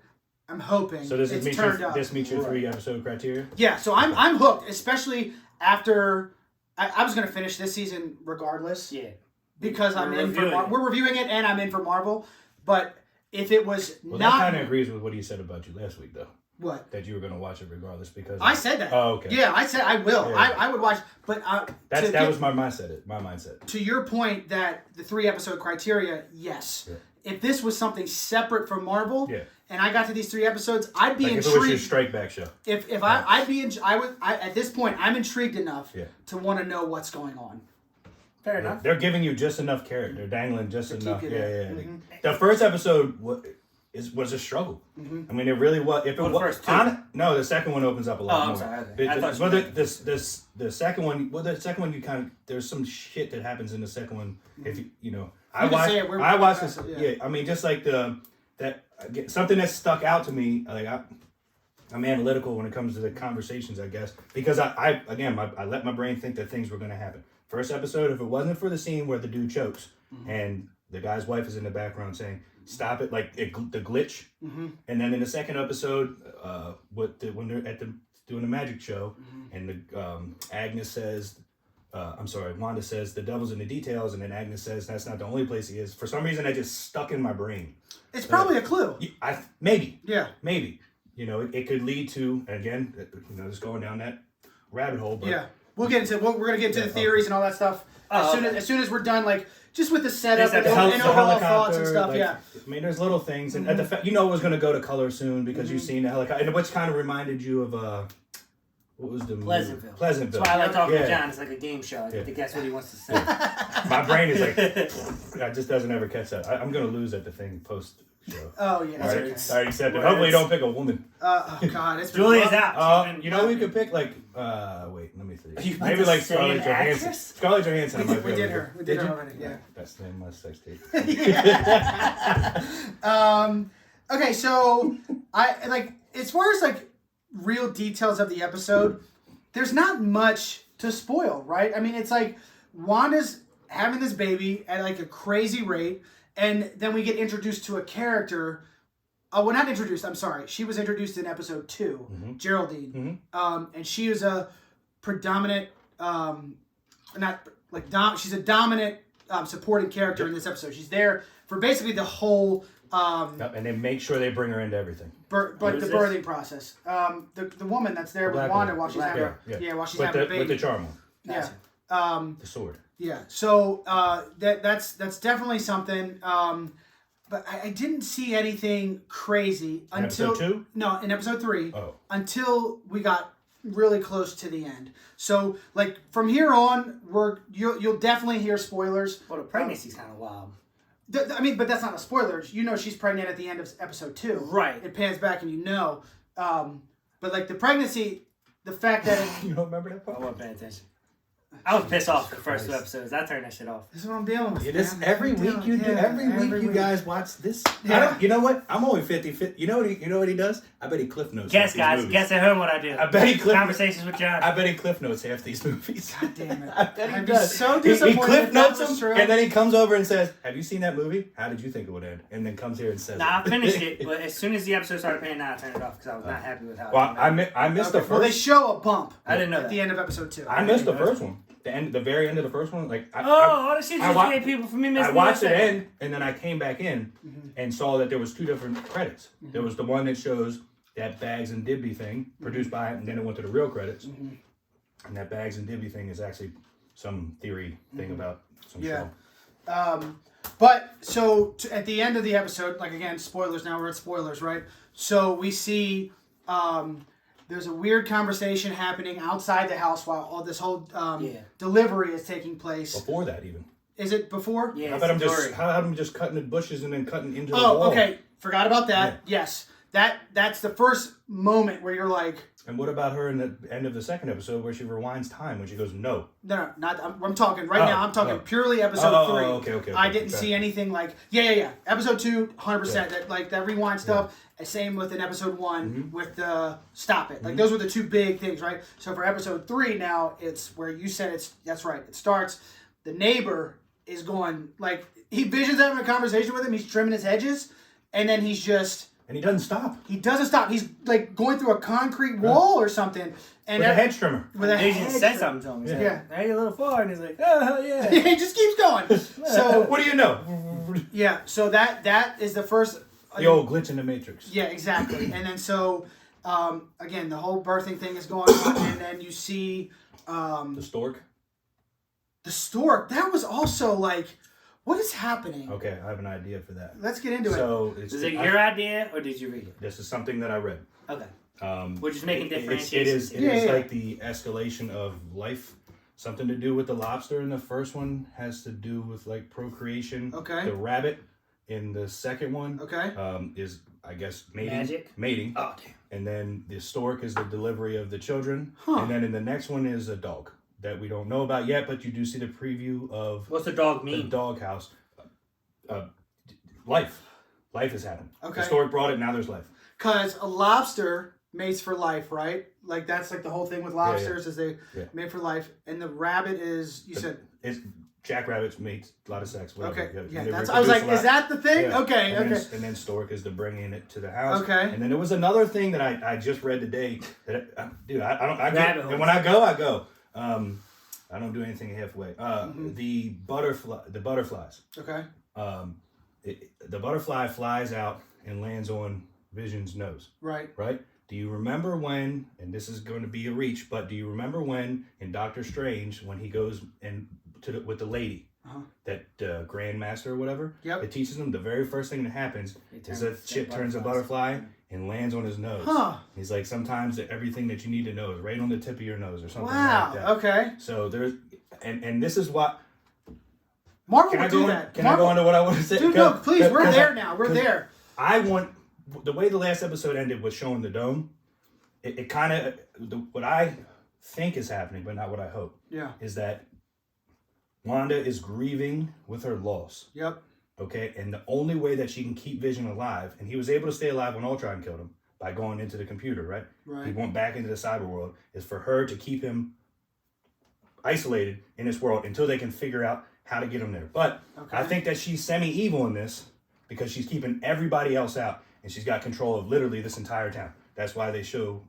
I'm hoping. So does it's this turned up. meet your 3 episode criteria? Yeah, so I'm hooked, especially after I was gonna finish this season regardless. Yeah. Because we're reviewing it and I'm in for Marvel. But if it was that not kind of agrees with what he said about you last week though. What? That you were gonna watch it regardless because I said that. Oh, okay. Yeah, I said I will. Yeah. I would watch, but that was my mindset. My mindset. To your point that the 3 episode criteria, yes. Yeah. if this was something separate from Marvel, Yeah. and I got to these 3 episodes, I'd be Like if intrigued. it was your Strike Back show. If I'd be at this point, I'm intrigued enough to want to know what's going on. Fair enough. They're giving you just enough carrot. They're dangling just enough. keep Yeah, it yeah. in. The first episode was a struggle. I mean, it really was. If it was first two? no, the second one opens up a lot I'm more. sorry. I thought Well, the second one. Well, the second one you kind of there's some shit that happens in the second one. If you know, I watched this. Yeah, I mean, just like something that stuck out to me. Like I'm analytical when it comes to the conversations, I guess, because I let my brain think that things were going to happen. First episode, if it wasn't for the scene where the dude chokes and the guy's wife is in the background saying, "Stop it!" Like the glitch, and then in the second episode, when they're doing the magic show, and Agnes says, Wanda says the devil's in the details, and then Agnes says that's not the only place he is. For some reason, that just stuck in my brain. It's probably a clue. Maybe. Yeah. Maybe. You know, it could lead to, and again, just going down that rabbit hole. But, yeah. We'll get into we're gonna get into the theories and all that stuff as soon as we're done. Like just with the setup and overall thoughts and stuff. I mean, there's little things, and it was going to go to color soon because you've seen the helicopter, and which kind of reminded you of what was the movie? Pleasantville. Pleasantville. That's why I like talking to John. It's like a game show. I get to guess what he wants to say. My brain is like, it just doesn't ever catch that. I'm going to lose at the thing post show. Oh yeah. I already said that. Hopefully, you don't pick a woman. Oh God, it's Julia's out. You know, we could pick like. Wait, let me see. You Maybe like Scarlett Johansson. Scarlett Johansson. We did her. We did her already. Yeah. That's the name of my sex tape. Okay, so I like as far as like real details of the episode, there's not much to spoil, right? I mean, it's like Wanda's having this baby at like a crazy rate, and then we get introduced to a character. Oh, well, not introduced. I'm sorry. She was introduced in episode 2, Geraldine, and she is a predominant, she's a dominant supporting character in this episode. She's there for basically the whole. And they make sure they bring her into everything. But the birthing process. The woman that's there with Wanda while she's having while she's having a baby with the charm on. Yeah. The sword. Yeah. So that's definitely something. But I didn't see anything crazy until episode 2? No, in episode 3. Oh. Until we got really close to the end. So like from here on, you'll definitely hear spoilers. Well, the pregnancy's kind of wild. I mean, but that's not a spoiler. You know she's pregnant at the end of episode 2. Right. It pans back and you know. But like the pregnancy, the fact that You don't remember that part? I wasn't paying attention. I was pissed off the first 2 episodes. I turned that shit off. this is what I'm dealing with. Every week you guys watch this. Yeah. You know what? I'm only 50-50. You know what he does? I bet he cliff notes. Guess, half these guys. movies. Guess at home what I do. I bet he Conversations with John. I bet he cliff notes half these movies. God damn it. I bet he I'd be does. so He disappointed cliff if that notes was them, true. and then he comes over and says, "Have you seen that movie? How did you think it would end?" And then comes here and says, Nah, I it. finished it, but as soon as the episode started paying, I turned it off because I was not happy with how. Well, it I missed the first. Well, they show a bump. I didn't know at that. the end of episode 2. I missed the first one. The very end of the first one. Like all the shit you gave people for me missing. I watched it end, and then I came back in and saw that there was 2 different credits. There was the one that shows that Bags and Dibby thing produced by it, and then it went to the real credits. And that Bags and Dibby thing is actually some theory thing about some show. But so at the end of the episode, like again, spoilers. Now we're at spoilers, right? So we see there's a weird conversation happening outside the house while all this whole delivery is taking place. Before that, even. Is it before? Yeah. How about I'm just cutting the bushes and then cutting into the Oh, wall? okay. Forgot about that. Yeah. Yes. That's the first moment where you're like. And what about her in the end of the second episode where she rewinds time when she goes, no? No, not. I'm talking right now. I'm talking purely episode 3. Okay. I didn't see anything like. Yeah. Episode 2, 100%. That rewind stuff. Same with in episode 1 with the stop it. Like those were the 2 big things, right? So for episode 3 now, it's where you said that's right. It starts. The neighbor is going like he visions having a conversation with him. He's trimming his hedges, and then he's just. And he doesn't stop. He doesn't stop. He's like going through a concrete wall or something. And With a hedge trimmer. With a Agent hedge said trimmer. something to him. Yeah. Hey, a little far, and he's like, oh yeah. He just keeps going. So What do you know? yeah. So that is the first. The old glitch in the Matrix. Yeah, exactly. And then so again, the whole birthing thing is going on, and then you see The stork. the stork. That was also like, What is happening? Okay, I have an idea for that. Let's get into it. So, Is it your idea or did you read it? This is something that I read. Okay. We're just making It is Yeah. like the escalation of life. Something to do with the lobster in the first one has to do with like procreation. Okay. The rabbit in the second one Okay. is, I guess, mating. Magic? Mating. Oh, damn. And then the stork is the delivery of the children. Huh. And then in the next one is a dog that we don't know about yet, but you do see the preview of What's the dog the mean? doghouse. Life. Life has happened. Okay. The stork brought it, now there's life. Because a lobster mates for life, right? Like that's like the whole thing with lobsters is they mate for life, and the rabbit is It's jackrabbits mates, a lot of sex. Whatever. Okay, Yeah, yeah. I was like, is that the thing? Yeah. Okay, and okay. Then stork is the bringing it to the house. Okay. And then there was another thing that I just read today that dude, I don't. Rabbit And when I go, I go. I don't do anything halfway. The butterflies. Okay. The butterfly flies out and lands on Vision's nose. Right. Right? Do you remember when, and this is going to be a reach, but do you remember when in Doctor Strange, when he goes and with the lady, that Grandmaster or whatever, it teaches him the very first thing that happens is that shit turns a butterfly and lands on his nose. Huh. He's like, sometimes everything that you need to know is right on the tip of your nose or something Wow. like that. Okay. So there's, and this is what, Marvel can I would do go that. Can I go into what I want to say? Dude, no, please. We're there now. We're there. I want the way the last episode ended was showing the dome. It kind of what I think is happening, but not what I hope. Yeah. Is that Wanda is grieving with her loss. Yep. Okay, and the only way that she can keep Vision alive, and he was able to stay alive when Ultron killed him by going into the computer, right? Right. He went back into the cyber world. Is for her to keep him isolated in this world until they can figure out how to get him there. But I think that she's semi-evil in this because she's keeping everybody else out, and she's got control of literally this entire town. That's why they show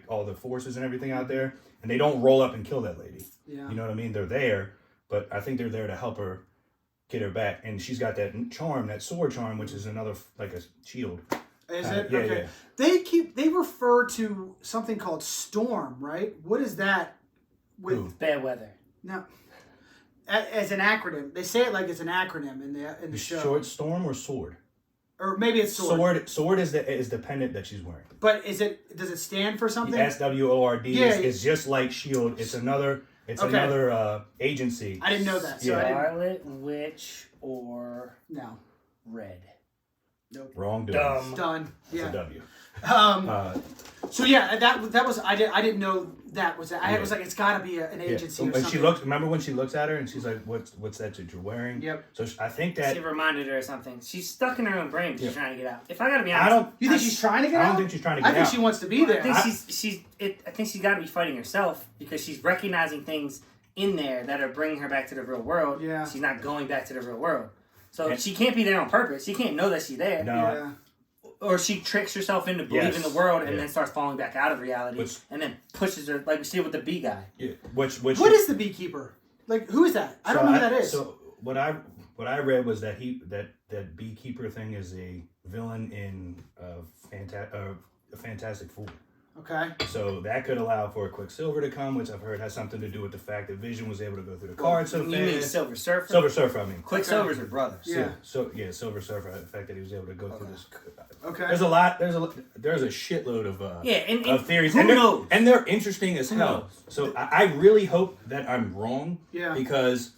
all the forces and everything out there, and they don't roll up and kill that lady. Yeah. You know what I mean? They're there, but I think they're there to help her get her back, and she's got that charm, that sword charm, which is another like a shield. Is it? Yeah, Okay. yeah. They refer to something called Storm, right? What is that? With Who? Bad weather. No. As an acronym. They say it like it's an acronym in the show. Short storm or sword? Or maybe it's sword. Sword is the pendant that she's wearing. But does it stand for something? SWORD Yeah, is just like SHIELD. It's another agency. I didn't know that. So Yeah. Scarlet Witch or No. Red. Nope. Wrong dude. Dumb. Done. It's Yeah. a W. So yeah, that was I didn't know that was I was like it's got to be an agency or And something. she looks. Remember when she looks at her and she's like, "What's that you're wearing?" Yep. So I think that She reminded her of something. She's stuck in her own brain. She's trying to get out. If I gotta be I honest, don't. You think she's trying to get out? I don't think she's trying to get I think out. she wants to be there. I think she's got to be fighting herself because she's recognizing things in there that are bringing her back to the real world. Yeah. She's not going back to the real world. So she can't be there on purpose. She can't know that she's there. No. Yeah. Or she tricks herself into believing the world and then starts falling back out of reality and then pushes her like we see with the bee guy. Yeah. Which What is the beekeeper? Like who is that? I don't know who that is. So what I read was that that beekeeper thing is a villain in a Fantastic Four. Okay. So that could allow for a Quicksilver to come, which I've heard has something to do with the fact that Vision was able to go through the cards so fast. You mean Silver Surfer? Silver Surfer, I mean. Quicksilver's her brothers. Yeah. Silver Surfer. The fact that he was able to go through this. Okay. There's a shitload of of theories, who knows? And they're interesting as hell. So I really hope that I'm wrong. Yeah. Because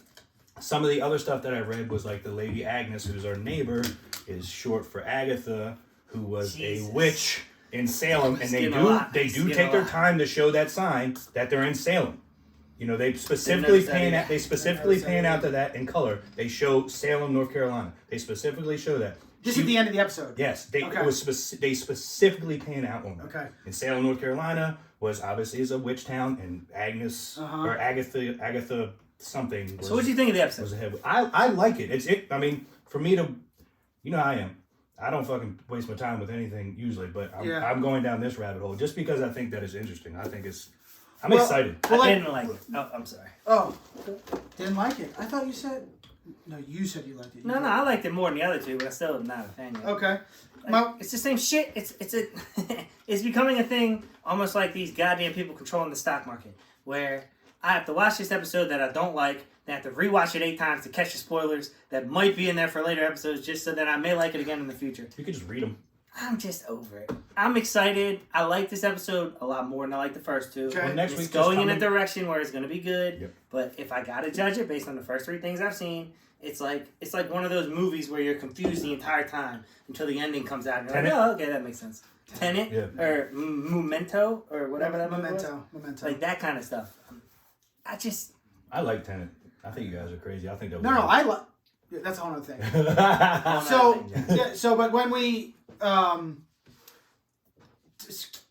some of the other stuff that I read was like the Lady Agnes, who's our neighbor, is short for Agatha, who was a witch in Salem, and they do take their time to show that sign that they're in Salem. You know, they specifically pan out to that in color. They show Salem, North Carolina. They specifically show that. Just at the end of the episode. Yes, they specifically pan out on that. Okay. In Salem, North Carolina was obviously is a witch town, and Agnes or Agatha something. So what do you think of the episode? Was ahead. I like it. I mean, for me to, you know how I am. I don't fucking waste my time with anything usually, but I'm going down this rabbit hole just because I think that it's interesting. I'm excited. Well, I didn't like it. Oh, I'm sorry. Oh, didn't like it. I thought you said. No, you said you liked it. No, I liked it more than the other two, but I still am not a fan yet. Okay. Like, it's the same shit. It's becoming a thing, almost like these goddamn people controlling the stock market, where I have to watch this episode that I don't like then I have to rewatch it 8 times to catch the spoilers that might be in there for later episodes, just so that I may like it again in the future. You could just read them. I'm just over it. I'm excited. I like this episode a lot more than I like the first 2. Okay. Well, next It's week going in a direction where it's going to be good. Yep. But if I gotta judge it based on the first 3 things I've seen, it's like one of those movies where you're confused the entire time until the ending comes out. And you're like, oh, okay, that makes sense. Tenet or Memento or whatever that movie was. Memento. Like that kind of stuff. I like Tenet. I think you guys are crazy. I think that. No, I like. Yeah, that's a whole other thing. So but when we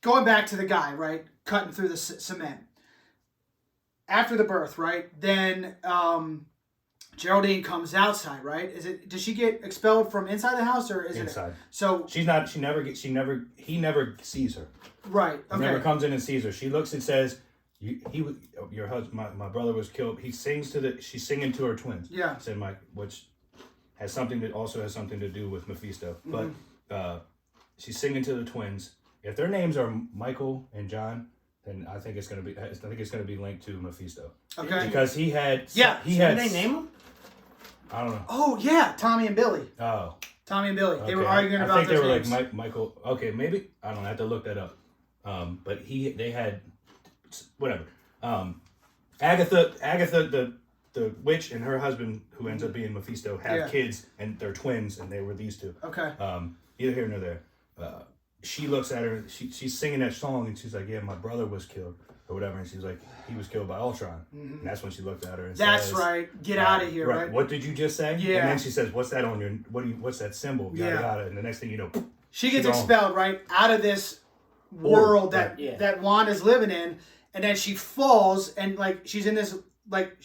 going back to the guy, right, cutting through the cement after the birth, right? Then Geraldine comes outside, right? Does she get expelled from inside the house or is inside? It so she's not. He never sees her. Right. Okay. He never comes in and sees her. She looks and says, your husband, my brother was killed. She's singing to her twins. Yeah. Said Mike, which has something to do with Mephisto. Mm-hmm. But she's singing to the twins. If their names are Michael and John, then I think it's gonna be linked to Mephisto. Okay. Because he had. Did they name him? I don't know. Oh yeah, Tommy and Billy. Oh. Tommy and Billy. Okay. They were arguing about. I think they were names. like Michael. Okay, maybe I don't know. I have to look that up. But they had whatever. Agatha, the witch, and her husband, who ends up being Mephisto, have kids, and they're twins, and they were these 2. Okay. Neither here nor there. She looks at her. She's singing that song, and she's like, "Yeah, my brother was killed." Or whatever, and she's like, he was killed by Ultron. Mm-hmm. And that's when she looked at her and that's says, right. Get out of here, right? What did you just say? Yeah. And then she says, what's that on your, what's that symbol? Yada, yada. And the next thing you know, she gets expelled, right? Out of this world that Wanda's living in. And then she falls and like, she's in this, like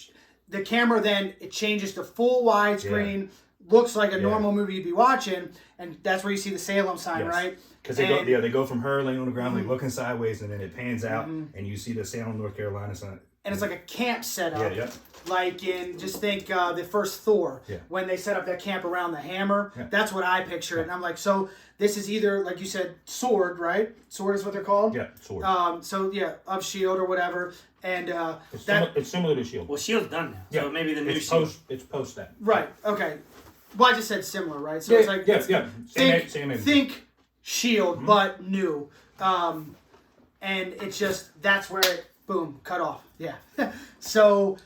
the camera then it changes to full widescreen. Looks like a normal movie you'd be watching. And that's where you see the Salem sign, right? Because they go from her laying on the ground, like looking sideways, and then it pans out, and you see the Salem, North Carolina sign. And it's like a camp setup. Yeah. Like in, just think the first Thor, when they set up that camp around the hammer. Yeah. That's what I picture it. And I'm like, so this is either, like you said, sword, right? Sword is what they're called? Yeah, sword. Of S.H.I.E.L.D. or whatever. And it's similar to S.H.I.E.L.D. Well, S.H.I.E.L.D.'s done now. So maybe the new S.H.I.E.L.D. It's post that. Right, okay. Well, I just said similar, right? So it's like... Same think S.H.I.E.L.D., but new. And it's just, that's where it, boom, cut off. Yeah. So,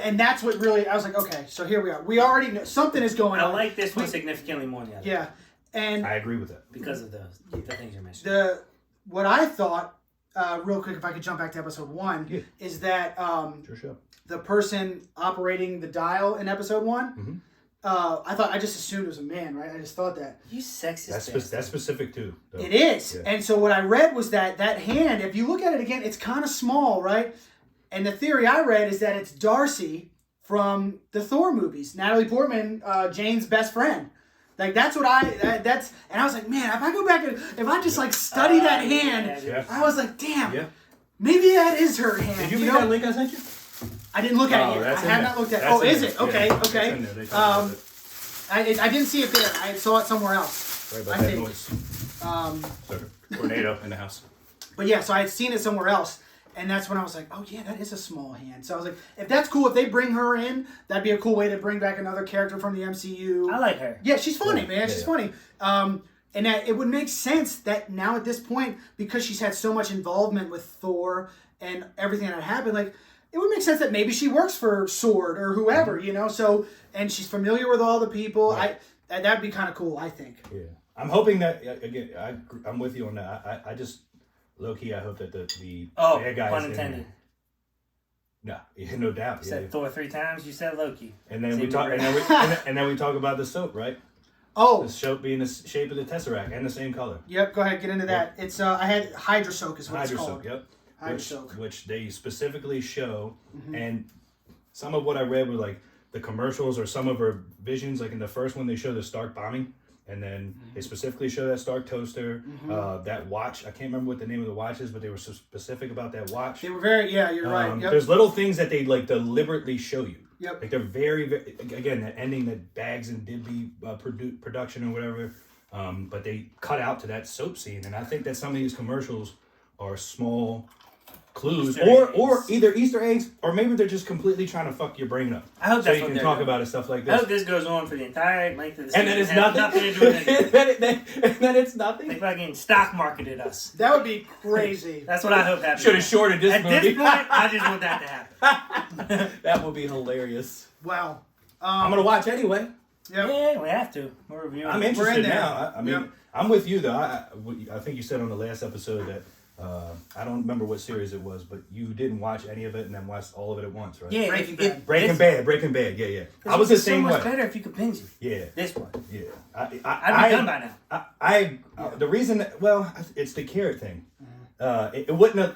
and that's what really, I was like, okay, so here we are. We already know, something is going on. I like this one significantly more than the other. Yeah. And I agree with that. Because of the things you mentioned. What I thought, real quick, if I could jump back to episode 1, is that the person operating the dial in episode 1, I just assumed it was a man, right? I just thought that. You sexist. That's specific too. Though. It is. Yeah. And so what I read was that hand, if you look at it again, it's kind of small, right? And the theory I read is that it's Darcy from the Thor movies. Natalie Portman, Jane's best friend. Like, that's what and I was like, man, if I go back and, if I just like study that hand, I was like, damn, maybe that is her hand. Did you get that link I sent you? I didn't look at it yet. I have not looked at it. Oh, is it? Okay, okay. I didn't see it there. I saw it somewhere else. Sorry about that noise. Tornado in the house. But yeah, so I had seen it somewhere else. And that's when I was like, oh yeah, that is a small hand. So I was like, if that's cool, if they bring her in, that'd be a cool way to bring back another character from the MCU. I like her. Yeah, she's funny, man. She's funny. And that it would make sense that now at this point, because she's had so much involvement with Thor and everything that happened, like, it would make sense that maybe she works for Sword or whoever, you know? So, and she's familiar with all the people. Right. That'd be kind of cool, I think. Yeah. I'm hoping that, again, I'm with you on that. I just... Low key, I hope that the bad guys. Pun intended. No, no doubt. You said Thor 3 times. You said Loki. And then we talk. And then we talk about the soap, right? Oh, the soap being the shape of the Tesseract and the same color. Yep. Go ahead, get into that. It's I had Hydra Soak is what it's called. Yep. Hydra Soak, which they specifically show, and some of what I read were like the commercials or some of her visions. Like in the first one, they show the Stark bombing. And then they specifically show that Stark toaster, that watch. I can't remember what the name of the watch is, but they were so specific about that watch. They were very, you're right. Yep. There's little things that they like deliberately show you. Yep. Like they're very, very, again, that ending that Bags and Dibby production or whatever, but they cut out to that soap scene. And I think that some of these commercials are small clues, Easter or eggs. either Easter eggs, or maybe they're just completely trying to fuck your brain up. I hope so that's you what can they're talk doing. about it, stuff like I this. hope this goes on for the entire length of the season. And then it's It has nothing. to do with anything. and then it's nothing. They fucking stock marketed us. That would be crazy. That's what I hope happens. Should have shorted this At movie. this point, I just want that to happen. That would be hilarious. Wow. I'm gonna watch anyway. Yep. Yeah, we have to. We're reviewing. I'm We're interested in there. now. I mean, Yep. I'm with you though. I think you said on the last episode that I don't remember what series it was, but you didn't watch any of it and then watched all of it at once, right? Yeah, Breaking Bad. Breaking Bad. Yeah. I was the same so way. much better if you could binge it. Yeah. This one. Yeah. I'd be done by now. The reason, it's the carrot thing. It wouldn't have.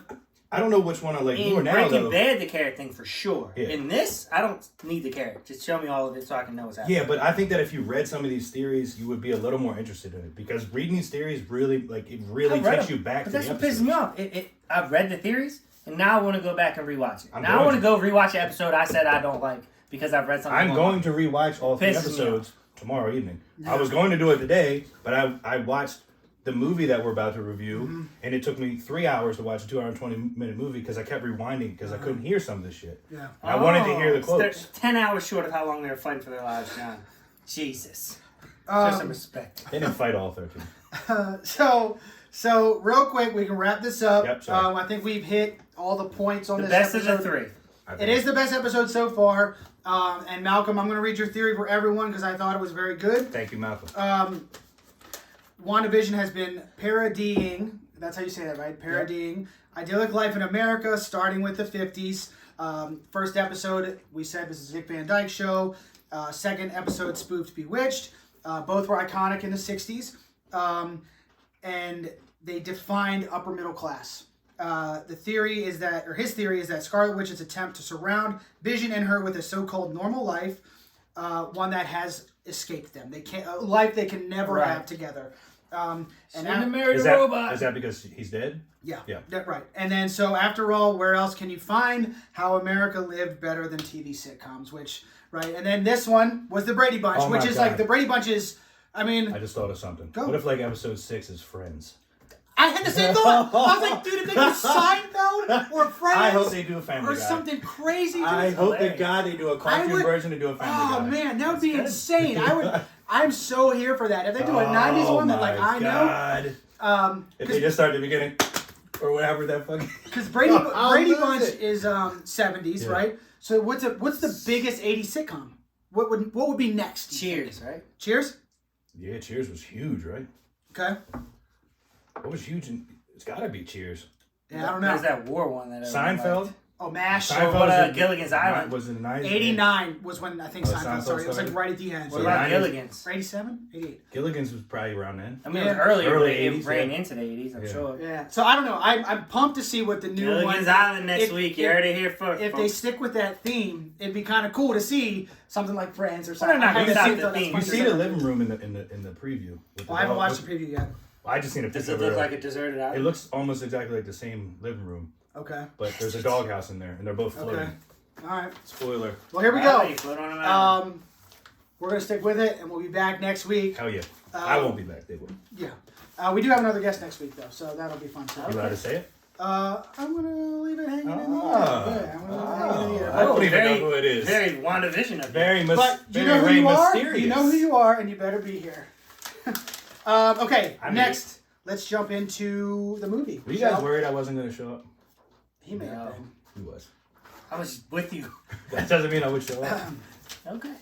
I don't know which one I like more In now. Breaking though. Bad, the carrot thing for sure. Yeah. In this, I don't need the carrot. Just show me all of it so I can know what's happening. Yeah, but I think that if you read some of these theories, you would be a little more interested in it because reading these theories really I've read takes them, you back but to that's the what episode. pisses me off. I've read the theories, and now I want to go back and rewatch it. I'm Now I going want to go rewatch the episode I said I don't like because I've read something. I'm online. going to rewatch all 3 Pisses me episodes tomorrow evening. Yeah. I was going to do it today, but I watched the movie that we're about to review, and it took me 3 hours to watch a 2-hour and 20-minute movie because I kept rewinding because I couldn't hear some of this shit. Yeah. And I wanted to hear the So they're quotes. 10 hours short of how long they were fighting for their lives, John. Jesus. Show some respect. They didn't fight all 13. So real quick, we can wrap this up. Yep, sorry. I think we've hit all the points on The this best episode. of the three. It is the best episode so far. And Malcolm, I'm going to read your theory for everyone because I thought it was very good. Thank you, Malcolm. WandaVision has been parodying, that's how you say that, right? Parodying idyllic life in America, starting with the 50s. First episode, we said, was a Dick Van Dyke Show. Second episode, spoofed Bewitched. Both were iconic in the 60s. And they defined upper middle class. The theory is that, or his theory is that Scarlet Witch's attempt to surround Vision and her with a so-called normal life, one that has escaped them. They can't, a life they can never Right. have together. And And married Is a that, robot. is that because he's dead? yeah, Yeah. right. And then, so after all, where else can you find how America lived better than TV sitcoms? Which, right? And then this one was the Brady Bunch, Oh my which is God. like the Brady Bunch is. I mean, I just thought of something. Go. What if like episode 6 is Friends? I had the same thought. I was like, dude, if they do Seinfeld or Friends, I hope they do a Family or Guy. something crazy. I dude. hope to hilarious. God they do a I cartoon would- version and do a Family Oh Guy. man, that would be good. insane. I'm so here for that. If they do a '90s one that like I know, know. If they just start at the beginning or whatever that fucking. because Brady I'll Brady lose Bunch it. is '70s, Yeah. right? So what's the biggest '80s sitcom? What would be next? Cheers, right? Cheers. Yeah, Cheers was huge, right? Okay. What was huge? It's gotta be Cheers. Yeah, I don't There's know. that war one that everyone Seinfeld. liked. Oh, MASH. Seinfeld what, was in- Gilligan's Island? Was in the 90s. '89 was when I think Oh, Seinfeld Seinfeld started. It was like started? right at the end. What So about 90s? Gilligan's? '87, '88. Gilligan's was probably around then. I mean, Yeah. it was earlier, Early but it 80s, ran yeah. into the 80s, I'm Yeah. sure. Yeah. So I don't know. I'm pumped to see what the new Gilligan's one. Island next if- week. You if- heard it here first. If they folks. stick with that theme, it'd be kind of cool to see something like Friends or they're something. not I gonna haven't stop seen the so that's theme. You fun see to the see. living room in the preview. With the I haven't dog. watched the preview yet. I just seen a Does picture it of look it. like a deserted It island? looks almost exactly like the same living room, Okay. but there's a doghouse in there, and they're both floating. Okay. All right. Spoiler. Well, here we Wow, go. you float on an island. We're gonna stick with it, and we'll be back next week. Hell yeah. I won't be back. They will. Yeah. We do have another guest next week, though, so that'll be fun too. You allowed to say it? I'm gonna leave it hanging in the air. Ah. Yeah, I'm gonna leave it hanging in the air. I don't even very- know who it is. Very WandaVision of you. Very But you know who very you are. mysterious. You know who you are, and you better be here. Okay. I'm Next, let's jump into the movie. Were you guys Shall- worried I wasn't going to show up? He may No. have been. He was. I was with you. That doesn't mean I would show up. Okay.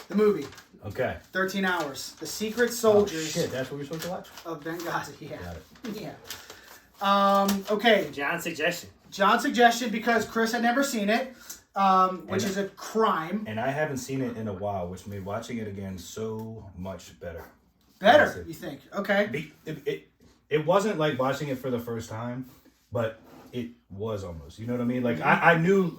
The movie, Okay. 13 Hours. The Secret Oh, Soldiers shit, that's what we're supposed to watch? of Benghazi. Yeah. Got it. Yeah. Okay. John's suggestion. John's suggestion, because Chris had never seen it, which is a crime. And I haven't seen it in a while, which made watching it again so much better. Better, Honestly. you think? Okay. It wasn't like watching it for the first time, but it was almost. You know what I mean? Like I knew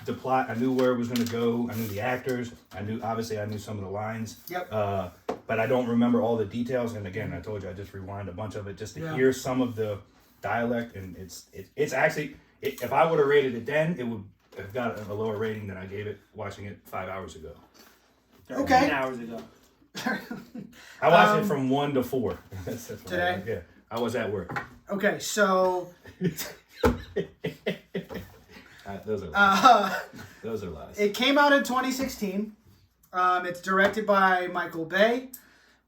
the plot. I knew where it was going to go. I knew the actors. I knew some of the lines. Yep. But I don't remember all the details. And again, I told you I just rewind a bunch of it just to hear some of the dialect. And it's actually, if I would have rated it then, it would have got a lower rating than I gave it watching it 5 hours ago. 13 hours ago. I watched it from 1 to 4. Today? Yeah, I was at work. Okay, so Those are lies. Those are lies. it came out in 2016. It's directed by Michael Bay.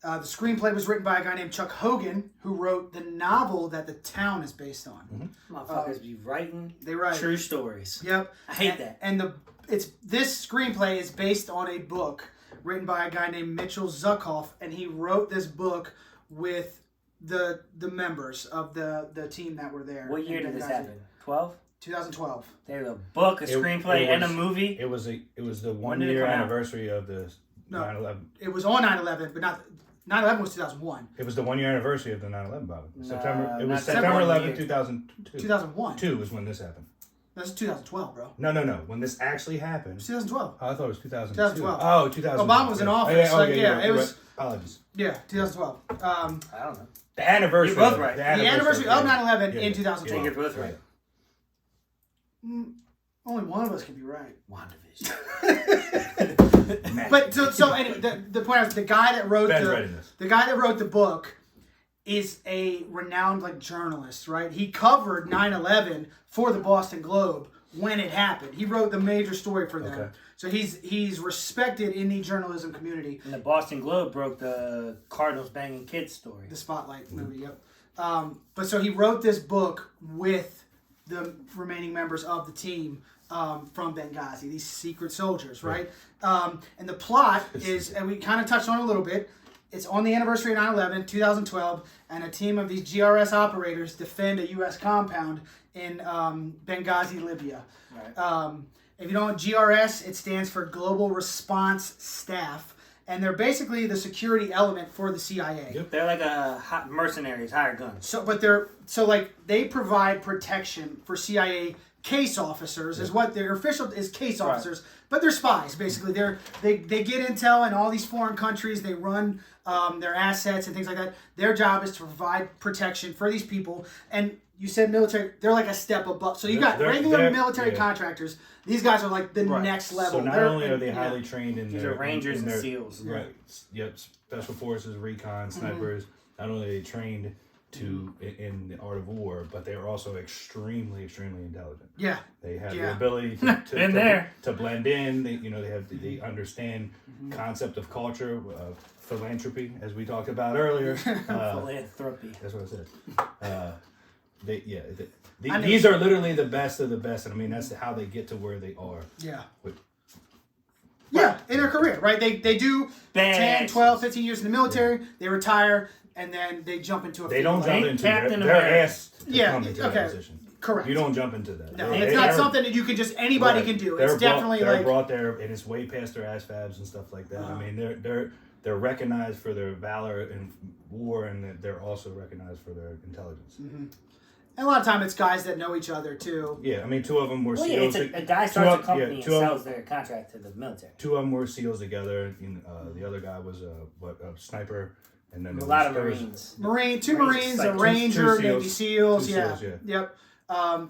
The screenplay was written by a guy named Chuck Hogan, who wrote the novel that the town is based on. Motherfuckers be writing They write true stories. Yep, I hate that. And this screenplay is based on a book written by a guy named Mitchell Zuckoff, and he wrote this book with the members of the team that were there. What year did this happen? 12? 2012. There's a book, a screenplay, and a movie. It was the When did it 1 year come out? anniversary of the No. 9/11. It was on 9/11, but not 9/11 was 2001. It was the 1 year anniversary of the 9/11 bombing. September. It was not September 11, year. 2002. 2001. 2 is when this happened. That's 2012, bro. No. When this actually happened. 2012. Oh, I thought it was 2002. 2012. Oh, 2000. Obama was in office. It was. Right. Apologies. Yeah, 2012. I don't know. The anniversary. You're both right. The anniversary of 9/11 in I think 2012. you're both right. Only one of us can be right. WandaVision. But so anyway, the point is the guy that wrote the book is a renowned journalist, right? He covered 9/11 for the Boston Globe when it happened. He wrote the major story for them. Okay. So he's respected in the journalism community. And the Boston Globe broke the Cardinals banging kids story. The Spotlight movie, yep. But so he wrote this book with the remaining members of the team from Benghazi, these secret soldiers, right? And the plot is, and we kind of touched on it a little bit, it's on the anniversary of 9/11, 2012, and a team of these GRS operators defend a U.S. compound in Benghazi, Libya. Right. If you don't know GRS, it stands for Global Response Staff, and they're basically the security element for the CIA. Yep. They're like mercenaries, hired guns. So, they provide protection for CIA case officers. Is what their official is, case officers, but they're spies basically. They get intel in all these foreign countries. They run their assets and things like that. Their job is to provide protection for these people. And you said military, they're like a step above. So you got regular military contractors. These guys are like the next level. So not only are they highly trained in these their... are Rangers and their, SEALs. Right. Yep. Special forces, recon, snipers. Not only are they trained in the art of war, but they are also extremely, extremely intelligent. Yeah. They have the ability to blend in. They understand concept of culture, philanthropy, as we talked about earlier. Philanthropy. That's what I said. These are literally the best of the best, and I mean that's how they get to where they are. Yeah. In their career, right? They do 10, 12, 15 years in the military, they retire, and then they jump into a They don't jump into Captain they're America. asked to come into that position. Correct. You don't jump into that. No, it's not something that you can just anybody can do. It's definitely they're brought there, and it's way past their ASVABs and stuff like that. I mean, they're recognized for their valor in war, and they're also recognized for their intelligence. Mm-hmm. And a lot of time it's guys that know each other too. Yeah, I mean, two of them were Well, SEALs. a guy starts a company and sells their contract to the military. Two of them were SEAls together. The other guy was a sniper, and then a lot of Marines. Two Marines, a Ranger, two Navy SEAls. Yeah. Yep.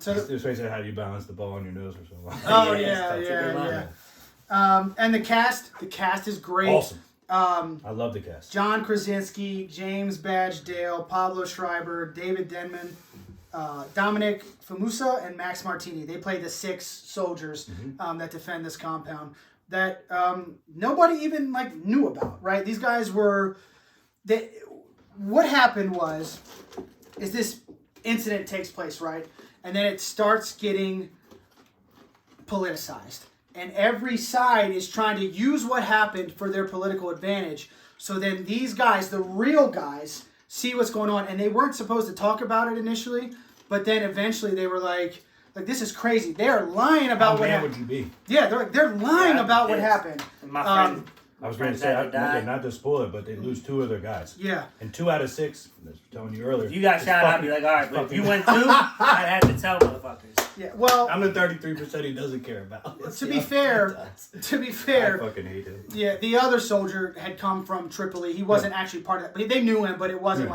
So this way, how do you balance the ball on your nose or something? Oh yeah. And the cast is great. Awesome. I love the cast. John Krasinski, James Badge Dale, Pablo Schreiber, David Denman, Dominic Famusa, and Max Martini. They play the 6 soldiers that defend this compound that nobody even knew about. Right? These guys were. What happened is this incident takes place, right, and then it starts getting politicized. And every side is trying to use what happened for their political advantage. So then these guys, the real guys, see what's going on. And they weren't supposed to talk about it initially. But then eventually they were like this is crazy. They are lying about what happened. How mad would you be? Yeah, they're lying about what happened. My friend, I was going to say, not to spoil it, but they lose 2 of their guys. Yeah. And 2 out of 6, I was telling you earlier. If you got shot, I'd be like, all right, but if you went 2, I'd have to tell motherfuckers. Yeah, well, I'm the 33% he doesn't care about. To be fair, I fucking hate him. Yeah, the other soldier had come from Tripoli. He wasn't actually part of that, but they knew him. But it wasn't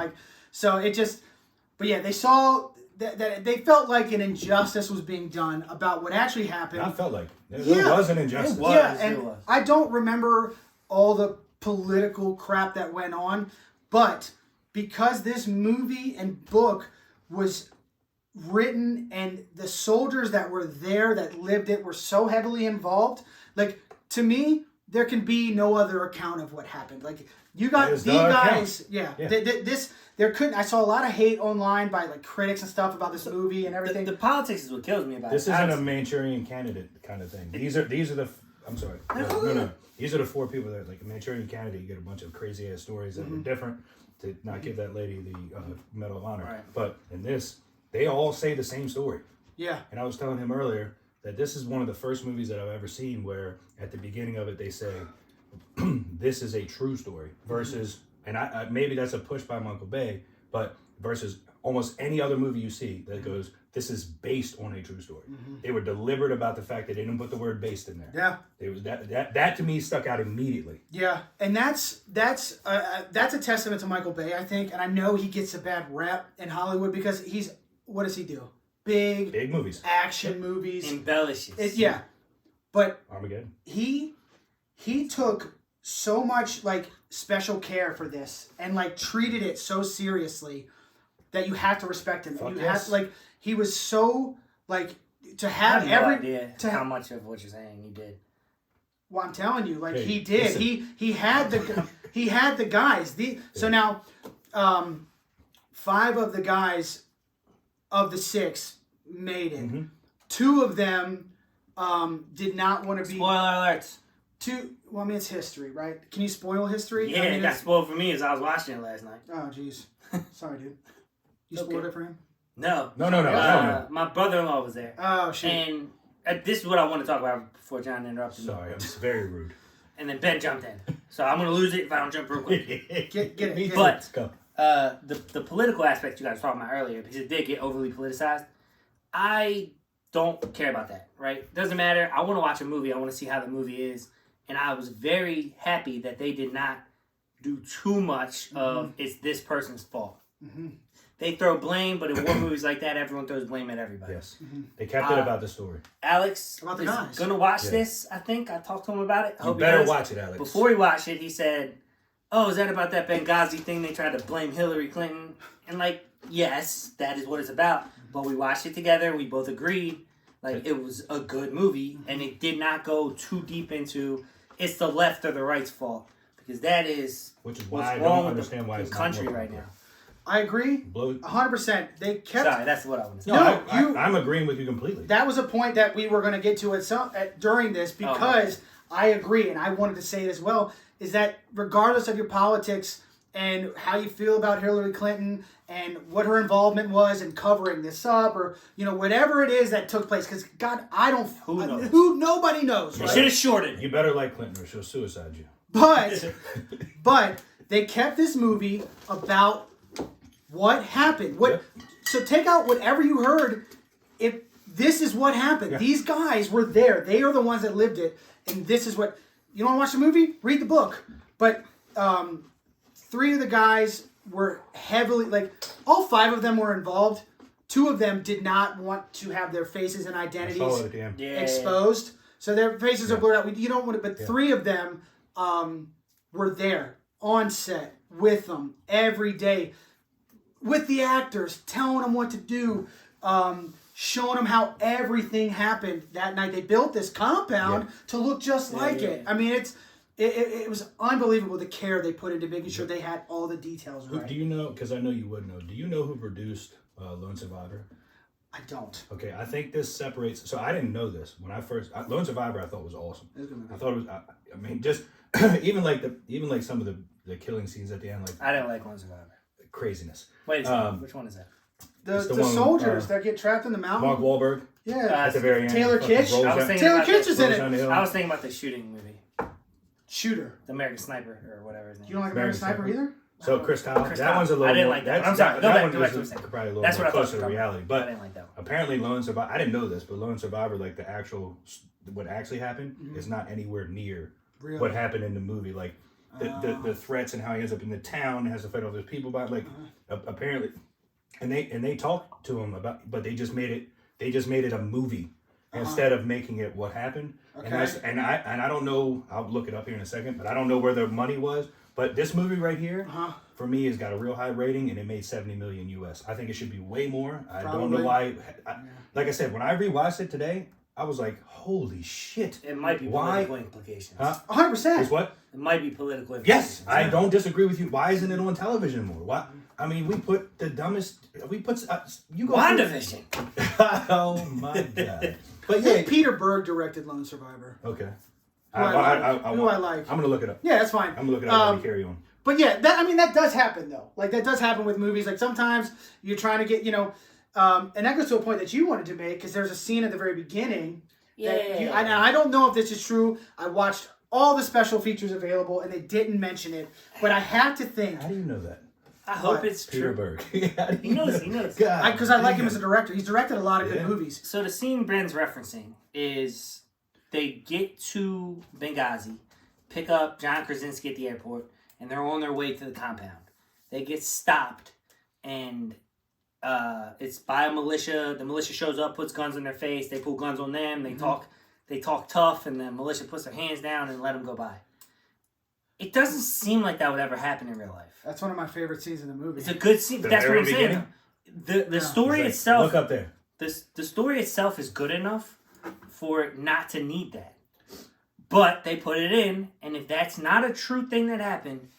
so. It just, but yeah, they saw that they felt like an injustice was being done about what actually happened. I felt like there was an injustice. And I don't remember all the political crap that went on, but because this movie and book was written, and the soldiers that were there that lived it were so heavily involved. Like, to me, there can be no other account of what happened. Like, you got these guys, there couldn't. I saw a lot of hate online by like critics and stuff about this movie and everything. The politics is what kills me about this it. This isn't a Manchurian Candidate kind of thing. These are the. I'm sorry. No. These are the 4 people that are like a Manchurian Candidate. You get a bunch of crazy ass stories that are different to not give that lady the Medal of Honor. Right. But in this, they all say the same story. Yeah. And I was telling him earlier that this is one of the first movies that I've ever seen where at the beginning of it they say, this is a true story versus, and I maybe that's a push by Michael Bay, but versus almost any other movie you see that goes, this is based on a true story. They were deliberate about the fact that they didn't put the word based in there. Yeah. It was that to me stuck out immediately. Yeah, and that's a testament to Michael Bay, I think, and I know he gets a bad rep in Hollywood because what does he do? Big movies, action movies, embellishes. But Armageddon. He took so much like special care for this and like treated it so seriously that you have to respect him. He was so like to have I have no idea how much of what you're saying he did. Well, I'm telling you, like he did. Listen. He had the guys. So now, 5 of the guys of the 6 made it. 2 of them did not want to be. Spoiler alerts. 2. Well, I mean, it's history, right? Can you spoil history? Yeah, it got spoiled for me as I was watching it last night. Oh, jeez. Sorry, dude. You spoiled it for him? No. No. My brother-in-law was there. Oh, shit. And this is what I want to talk about before John interrupted me. Sorry, I'm very rude. And then Ben jumped in. So I'm going to lose it if I don't jump real quick. Get it. But Let's go. the political aspect you guys were talking about earlier, because it did get overly politicized, I don't care about that, right? Doesn't matter. I want to watch a movie. I want to see how the movie is. And I was very happy that they did not do too much of it's this person's fault. They throw blame, but in war movies like that, everyone throws blame at everybody. Yes. They kept it about the story. Alex About the is guys. going to watch this, I think. I talked to him about it. I You hope better he does. watch it, Alex. Before he watched it, he said, oh, is that about that Benghazi thing they tried to blame Hillary Clinton? And like, yes, that is what it's about. But we watched it together. We both agreed. Like, it was a good movie. And it did not go too deep into it's the left or the right's fault. Because that is Which is why what's I wrong don't with understand why the it's not country more right popular. now. I agree. 100%. They kept. Sorry, that's what I want to say. No, I'm agreeing with you completely. That was a point that we were going to get to during this because I agree, and I wanted to say it as well, is that regardless of your politics and how you feel about Hillary Clinton and what her involvement was in covering this up or, whatever it is that took place, because, God, I don't... Who knows? Nobody knows, They right? should have shorted it. You better like Clinton or she'll suicide you. But they kept this movie about what happened. So take out whatever you heard. If this is what happened, these guys were there. They are the ones that lived it, and this is what you don't want to watch the movie. Read the book. But 3 of the guys were heavily all 5 of them were involved. 2 of them did not want to have their faces and identities exposed, so their faces are blurred out. You don't want to, but 3 of them were there on set with them every day. With the actors, telling them what to do, showing them how everything happened that night. They built this compound to look just like it. I mean, it was unbelievable the care they put into making sure they had all the details right. Do you know, because I know you would know, do you know who produced Lone Survivor? I don't. Okay, I think this separates, so I didn't know this. When I first, Lone Survivor I thought was awesome. I thought it was, I mean, just, even like some of the killing scenes at the end, like. I didn't like Lone Survivor. Craziness. Wait a second. Which one is that? The one, soldiers that get trapped in the mountain. Mark Wahlberg. Yeah. At the very end. Taylor Kitsch. Taylor Kitsch is in it. I was thinking about the shooting movie. Shooter. The American Sniper or whatever his name is. You don't like American Sniper either? So Chris Kyle, that one's a little. I didn't like that. I'm sorry. Go back to what you were saying. Probably a little That's more what I thought closer to reality. But I didn't like that one. Apparently, Lone Survivor. I didn't know this, but Lone Survivor, like the actual what actually happened, is not anywhere near what happened in the movie. Like the threats and how he ends up in the town, has to fight all those people. About apparently, and they talked to him about, but they just made it a movie. instead of making it what happened. Okay. And I don't know. I'll look it up here in a second, but I don't know where the money was. But this movie right here, for me, has got a real high rating, and it made $70 million US. I think it should be way more. I don't know why. Like I said, when I rewatched it today, I was like, "Holy shit!" It might be political implications. 100%. Is what? It might be political implications. Yes, I don't disagree with you. Why isn't it on television more? Why? I mean, we put the dumbest. We put you go. WandaVision. Oh my god! But yeah, Peter Berg directed Lone Survivor. Okay. Who I like. I'm gonna look it up. Yeah, that's fine. I'm gonna look it up while we carry on. But yeah, that does happen though. Like that does happen with movies. Like sometimes you're trying to get, and that goes to a point that you wanted to make because there's a scene at the very beginning. And I don't know if this is true. I watched all the special features available and they didn't mention it, but I have to think. How do you know that? I hope it's Peter true. Berg. He knows. Because I like him as a director. He's directed a lot of good movies. So the scene Bren's referencing is they get to Benghazi, pick up John Krasinski at the airport, and they're on their way to the compound. They get stopped, and it's by a militia. The militia shows up, puts guns in their face. They pull guns on them. They talk tough, and the militia puts their hands down and let them go by. It doesn't seem like that would ever happen in real life. That's one of my favorite scenes in the movie. It's a good scene. But that's what I'm saying. The story itself. Look up there. The story itself is good enough for it not to need that. But they put it in, and if that's not a true thing that happened,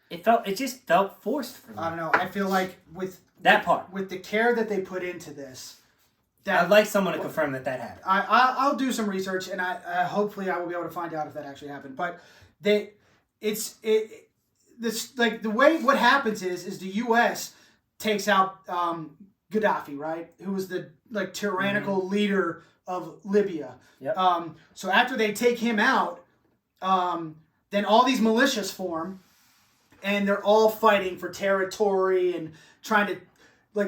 it just felt forced for me. I don't know. I feel like with that part, with the care that they put into this, I'd like someone to confirm that happened. I'll do some research, and I hopefully I will be able to find out if that actually happened. But the way what happens is the U.S. takes out Gaddafi, right? Who was the tyrannical leader of Libya. Yep. So after they take him out, then all these militias form, and they're all fighting for territory and trying to,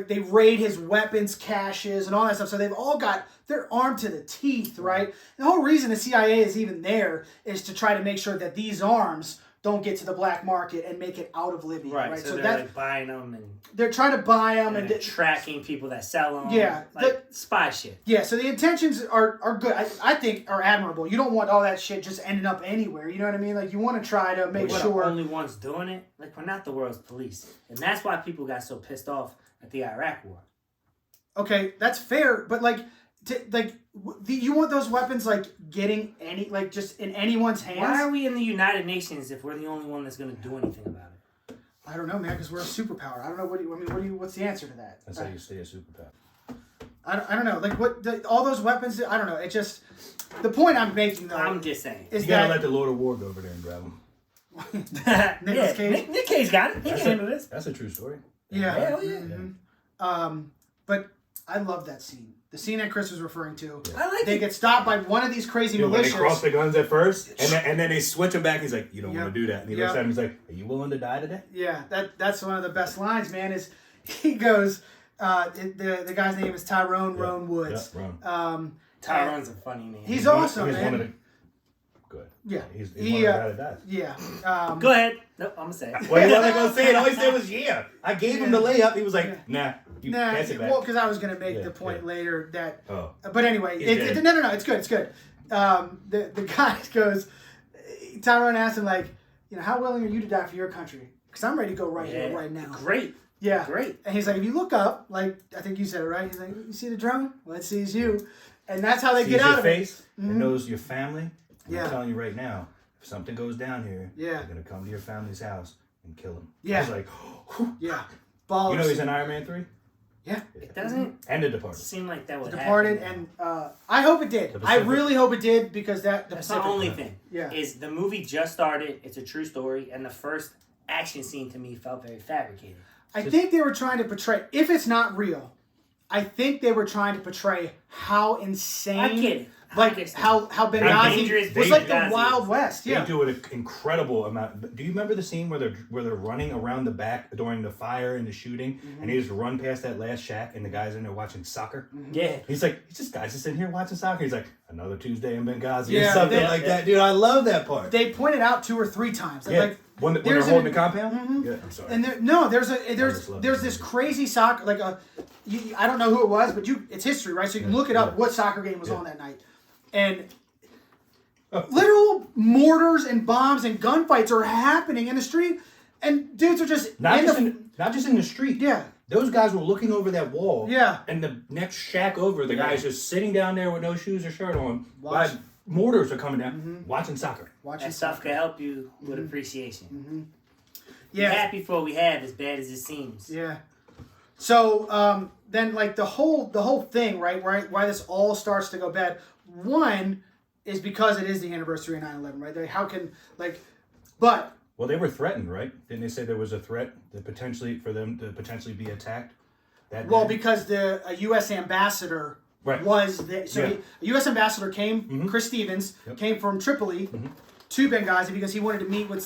they raid his weapons caches and all that stuff. So they're armed to the teeth, right? The whole reason the CIA is even there is to try to make sure that these arms don't get to the black market and make it out of Libya, right? So they're buying them and they're trying to buy them and tracking people that sell them. Yeah, spy shit. Yeah, so the intentions are good. I think are admirable. You don't want all that shit just ending up anywhere. You know what I mean? You want to try to make sure. We're the only ones doing it. We're not the world's police, and that's why people got so pissed off at the Iraq War. Okay, that's fair, but you want those weapons getting just in anyone's hands? Why are we in the United Nations if we're the only one that's going to do anything about it? I don't know, man, because we're a superpower. I don't know what's the answer to that? That's how you stay a superpower. I don't know. All those weapons, I don't know. It just, the point I'm making though. I'm just saying. You gotta let the Lord of War go over there and grab them. Nick Cage. Nick Cage got it. He can handle this. That's a true story. Yeah. Hell yeah. Mm-hmm. But I love that scene. The scene that Chris was referring to. Yeah. I like They get stopped by one of these crazy militias. When they cross the guns at first, and then they switch him back. He's like, "You don't want to do that." And he looks at him. He's like, "Are you willing to die today?" Yeah, that's one of the best lines, man. Is he goes, the guy's name is Tyrone Roan Woods. Yeah, Roan. Tyrone's a funny name. He's awesome, man. Good. Yeah. He's one of the guys that dies. Yeah. Go ahead. No, I'm gonna say it. Well, he wasn't gonna say it. All he said was yeah. I gave him the layup. He was like, nah. Pass it back. Well, because I was gonna make the point later that. Oh. But anyway, no. It's good. It's good. The guy goes. Tyrone asks him how willing are you to die for your country? Because I'm ready to go right here, right now. Great. Yeah. Great. And he's like, if you look up, I think you said it right. He's like, you see the drone? Well, it sees you, and that's how they get out of it. Face. It knows your family. Yeah. I'm telling you right now, if something goes down here, they're going to come to your family's house and kill him. Yeah. I was like, yeah. You know he's in Iron Man 3? Yeah. It doesn't and The Departed. seem like that would Departed happen. And I hope it did. I really hope it did because that's the only thing. Yeah. Is the movie just started, it's a true story, and the first action scene to me felt very fabricated. I think they were trying to portray, if it's not real, I think they were trying to portray how insane. I get it. How Benghazi was like the Wild West. Yeah. They do an incredible amount. Do you remember the scene where they're running around the back during the fire and the shooting, and they just run past that last shack, and the guys in there watching soccer? Yeah. He's like, this guy's just in here watching soccer. He's like, another Tuesday in Benghazi, or something like that, dude. I love that part. They pointed out 2 or 3 times. When they're holding the compound. Mm-hmm. Yeah, I'm sorry. And there's this crazy soccer I don't know who it was, but it's history, right? So you can look it up. What soccer game was on that night, and literal mortars and bombs and gunfights are happening in the street, and dudes are just not just in the street. Yeah. Those guys were looking over that wall. Yeah. And the next shack over, the guy's just sitting down there with no shoes or shirt on. While mortars are coming down, watching soccer. And stuff can help you with appreciation. Yeah. Be happy for what we have, as bad as it seems. Yeah. So then, like the whole thing, right? Why this all starts to go bad. One is because it is the anniversary of 9/11, right? Well, they were threatened, right? Didn't they say there was a threat that for them to potentially be attacked? Because a U.S. ambassador was there. So a U.S. ambassador came, Chris Stevens, came from Tripoli to Benghazi because he wanted to meet with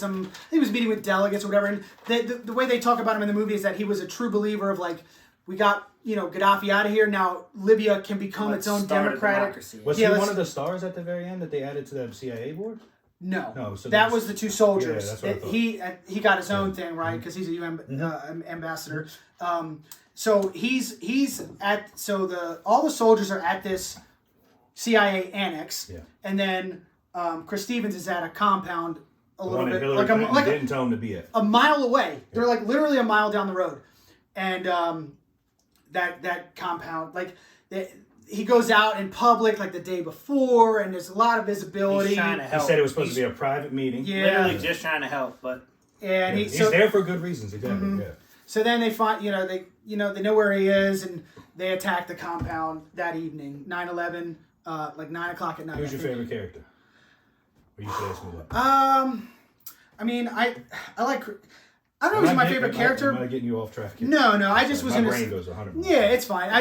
he was meeting with delegates or whatever. And the way they talk about him in the movie is that he was a true believer of like, we got, Gaddafi out of here. Now Libya can become its own democratic. Was he one of the stars at the very end that they added to the CIA board? No. So that was the two soldiers. Yeah, that's what I thought. He got his own thing, right? Because he's a UN ambassador. So he's at all the soldiers are at this CIA annex, and then Chris Stevens is at a compound a little bit didn't tell him to be at a mile away. They're like literally a mile down the road, and that compound he goes out in public like the day before, and there's a lot of visibility. He's trying to help. He said it was supposed to be a private meeting. Yeah, literally just trying to help, but he's there for good reasons. Exactly. Yeah. So then they find, they know where he is, and they attack the compound that evening, 9/11, like 9 o'clock at night. Who's your favorite character? Or you should ask me that. I mean, I like. I don't know who's my favorite character. Am I getting you off track? No. I just was my gonna. brain goes 100. Yeah, it's fine.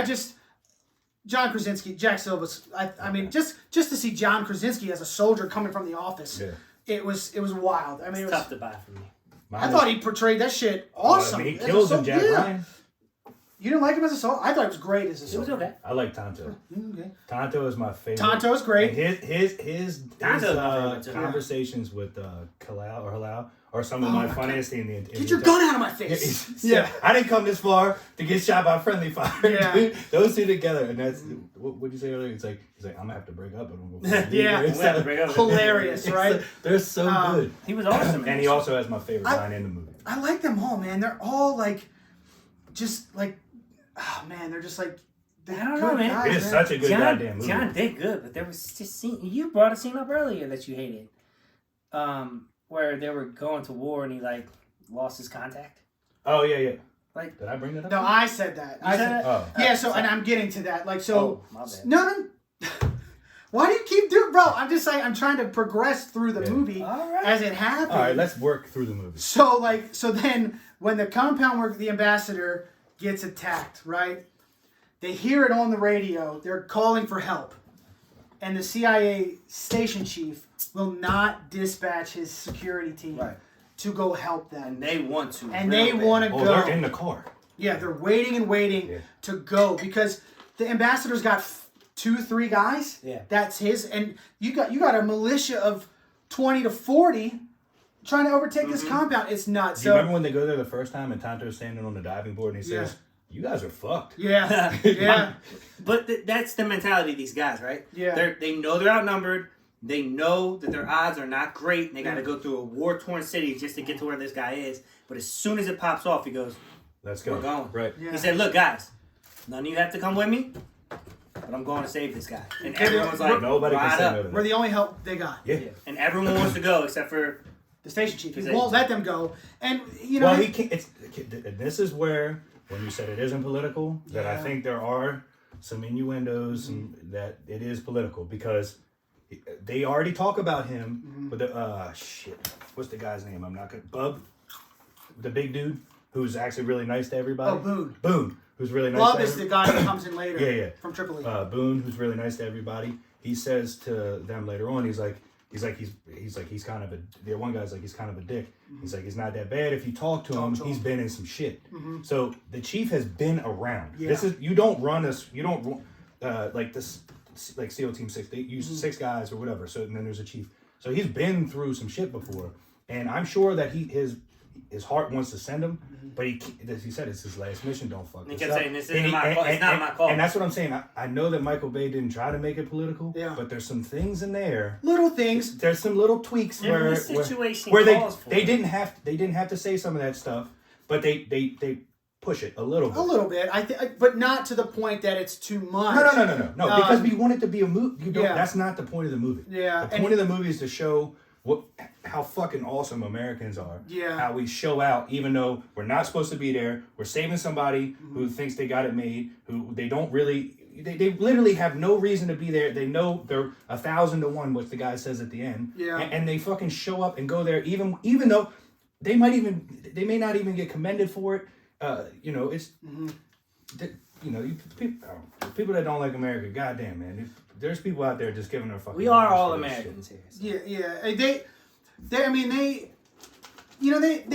John Krasinski, Jack Silva's. I mean, just to see John Krasinski as a soldier coming from the office, it was wild. I mean, it was tough to buy for me. I thought he portrayed that shit awesome. He kills him, Jack Ryan. You didn't like him as a soldier? I thought he was great as a soldier. It was okay. I like Tonto. Okay. Tonto is my favorite. Tonto is great. And his conversations with Halal are some of my funniest in the Get your gun out of my face. Yeah. I didn't come this far to get shot by friendly fire. Yeah. Those two together, and that's what did you say earlier? He's like, I'm gonna have to break up with him. Hilarious, right? They're so good. He was awesome, and he also has my favorite line in the movie. I like them all, man. They're all just like, oh man, they're just like. I don't know, man. It is such a good goddamn movie. John did good, but there was just you brought a scene up earlier that you hated, where they were going to war and he lost his contact. Oh yeah. Did I bring that up? No, I said that. You said that? Oh. Yeah. So, and I'm getting to that. My bad. No. Why do you keep doing, bro? I'm just saying, I'm trying to progress through the movie as it happens. All right, let's work through the movie. So then when the compound where the ambassador gets attacked, right? They hear it on the radio. They're calling for help. And the CIA station chief will not dispatch his security team to go help them. And they want to. And they want to go. They're in the car. Yeah, they're waiting to go because the ambassador's got 2-3 guys. Yeah. That's his. And you got a militia of 20 to 40 trying to overtake this compound. It's nuts. Do you remember when they go there the first time and Tonto's standing on the diving board and he says, you guys are fucked. Yeah. Yeah. But that's the mentality of these guys, right? Yeah. They know they're outnumbered. They know that their odds are not great. And they got to go through a war-torn city just to get to where this guy is. But as soon as it pops off, he goes, let's go. We're going. Right. Yeah. He said, look, guys, none of you have to come with me, but I'm going to save this guy. And everyone's like, nobody can say no to that. We're the only help they got. Yeah. And everyone wants to go except for the station chief. He won't let them go. And, you know. Well, he can't. This is where, when you said it isn't political, that I think there are some innuendos and that it is political because they already talk about him. But what's the guy's name? I'm not gonna Bub, the big dude who's actually really nice to everybody. Oh, Boone. Boone, who's really nice. Bub is the guy that comes in later. Yeah. From Tripoli. Boone, who's really nice to everybody. He says to them later on, he's kind of a. The one guy's like he's kind of a dick. He's like he's not that bad. If you talk to him, he's been in some shit. So the chief has been around. Yeah. This is you don't run this. You don't like this like SEAL Team 6. They use 6 guys or whatever. So and then there's a chief. So he's been through some shit before, and I'm sure that his heart wants to send him, but he said it's his last mission. Don't fuck He this kept up. saying this isn't my call. It's not my call. And that's what I'm saying. I know that Michael Bay didn't try to make it political, but there's some things in there. Little things. There's some little tweaks where they didn't have to say some of that stuff, but they push it a little bit. A little bit, but not to the point that it's too much. No. Because we want it to be a movie. That's not the point of the movie. Yeah. The point of the movie is to show how fucking awesome Americans are. Yeah. How we show out, even though we're not supposed to be there. We're saving somebody who thinks they got it made. Who they don't really. They literally have no reason to be there. They know they're 1,000 to 1, what the guy says at the end. Yeah. And they fucking show up and go there, even though they may not even get commended for it. It's people that don't like America. Goddamn, man, there's people out there just giving their fucking. We are all Americans here. So. Yeah.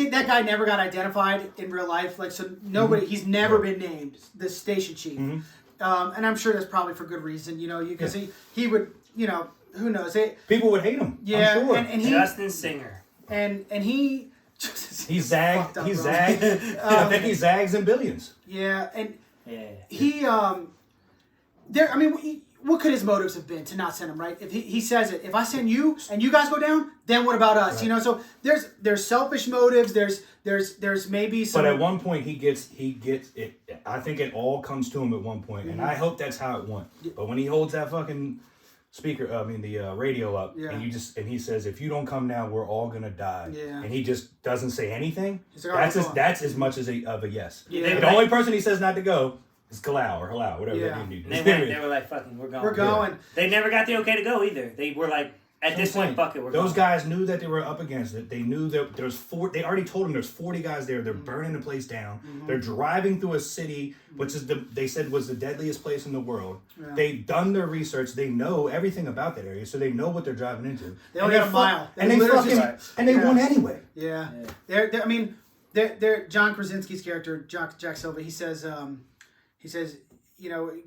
That guy never got identified in real life. Like, so nobody. He's never been named the station chief, and I'm sure that's probably for good reason. Because he would. Who knows? People would hate him. Yeah, I'm sure. and he, Justin Singer, and he. He zagged. I think he zags in billions. Yeah, and he what could his motives have been to not send him, right? If he says it, if I send you and you guys go down, then what about us? Right. So there's selfish motives. There's maybe some. But at one point he gets it. I think it all comes to him at one point, and I hope that's how it went. But when he holds that fucking the radio up, and he says, if you don't come now, we're all gonna die. Yeah. And he just doesn't say anything. Like, that's as much of a yes. Yeah. The only person he says not to go is Kalau or Halal, whatever that name is. They were like, fucking, we're going. We're going. Yeah. They never got the okay to go either. They were like, at this point, fuck it, we're going. Those guys knew that they were up against it. They knew that there was they already told him there's 40 guys there. They're burning the place down. They're driving through a city, which is they said was the deadliest place in the world. Yeah. They've done their research. They know everything about that area, so they know what they're driving into. They only got a mile. And they won anyway. Yeah. They're John Krasinski's character, Jack Silva, he says, I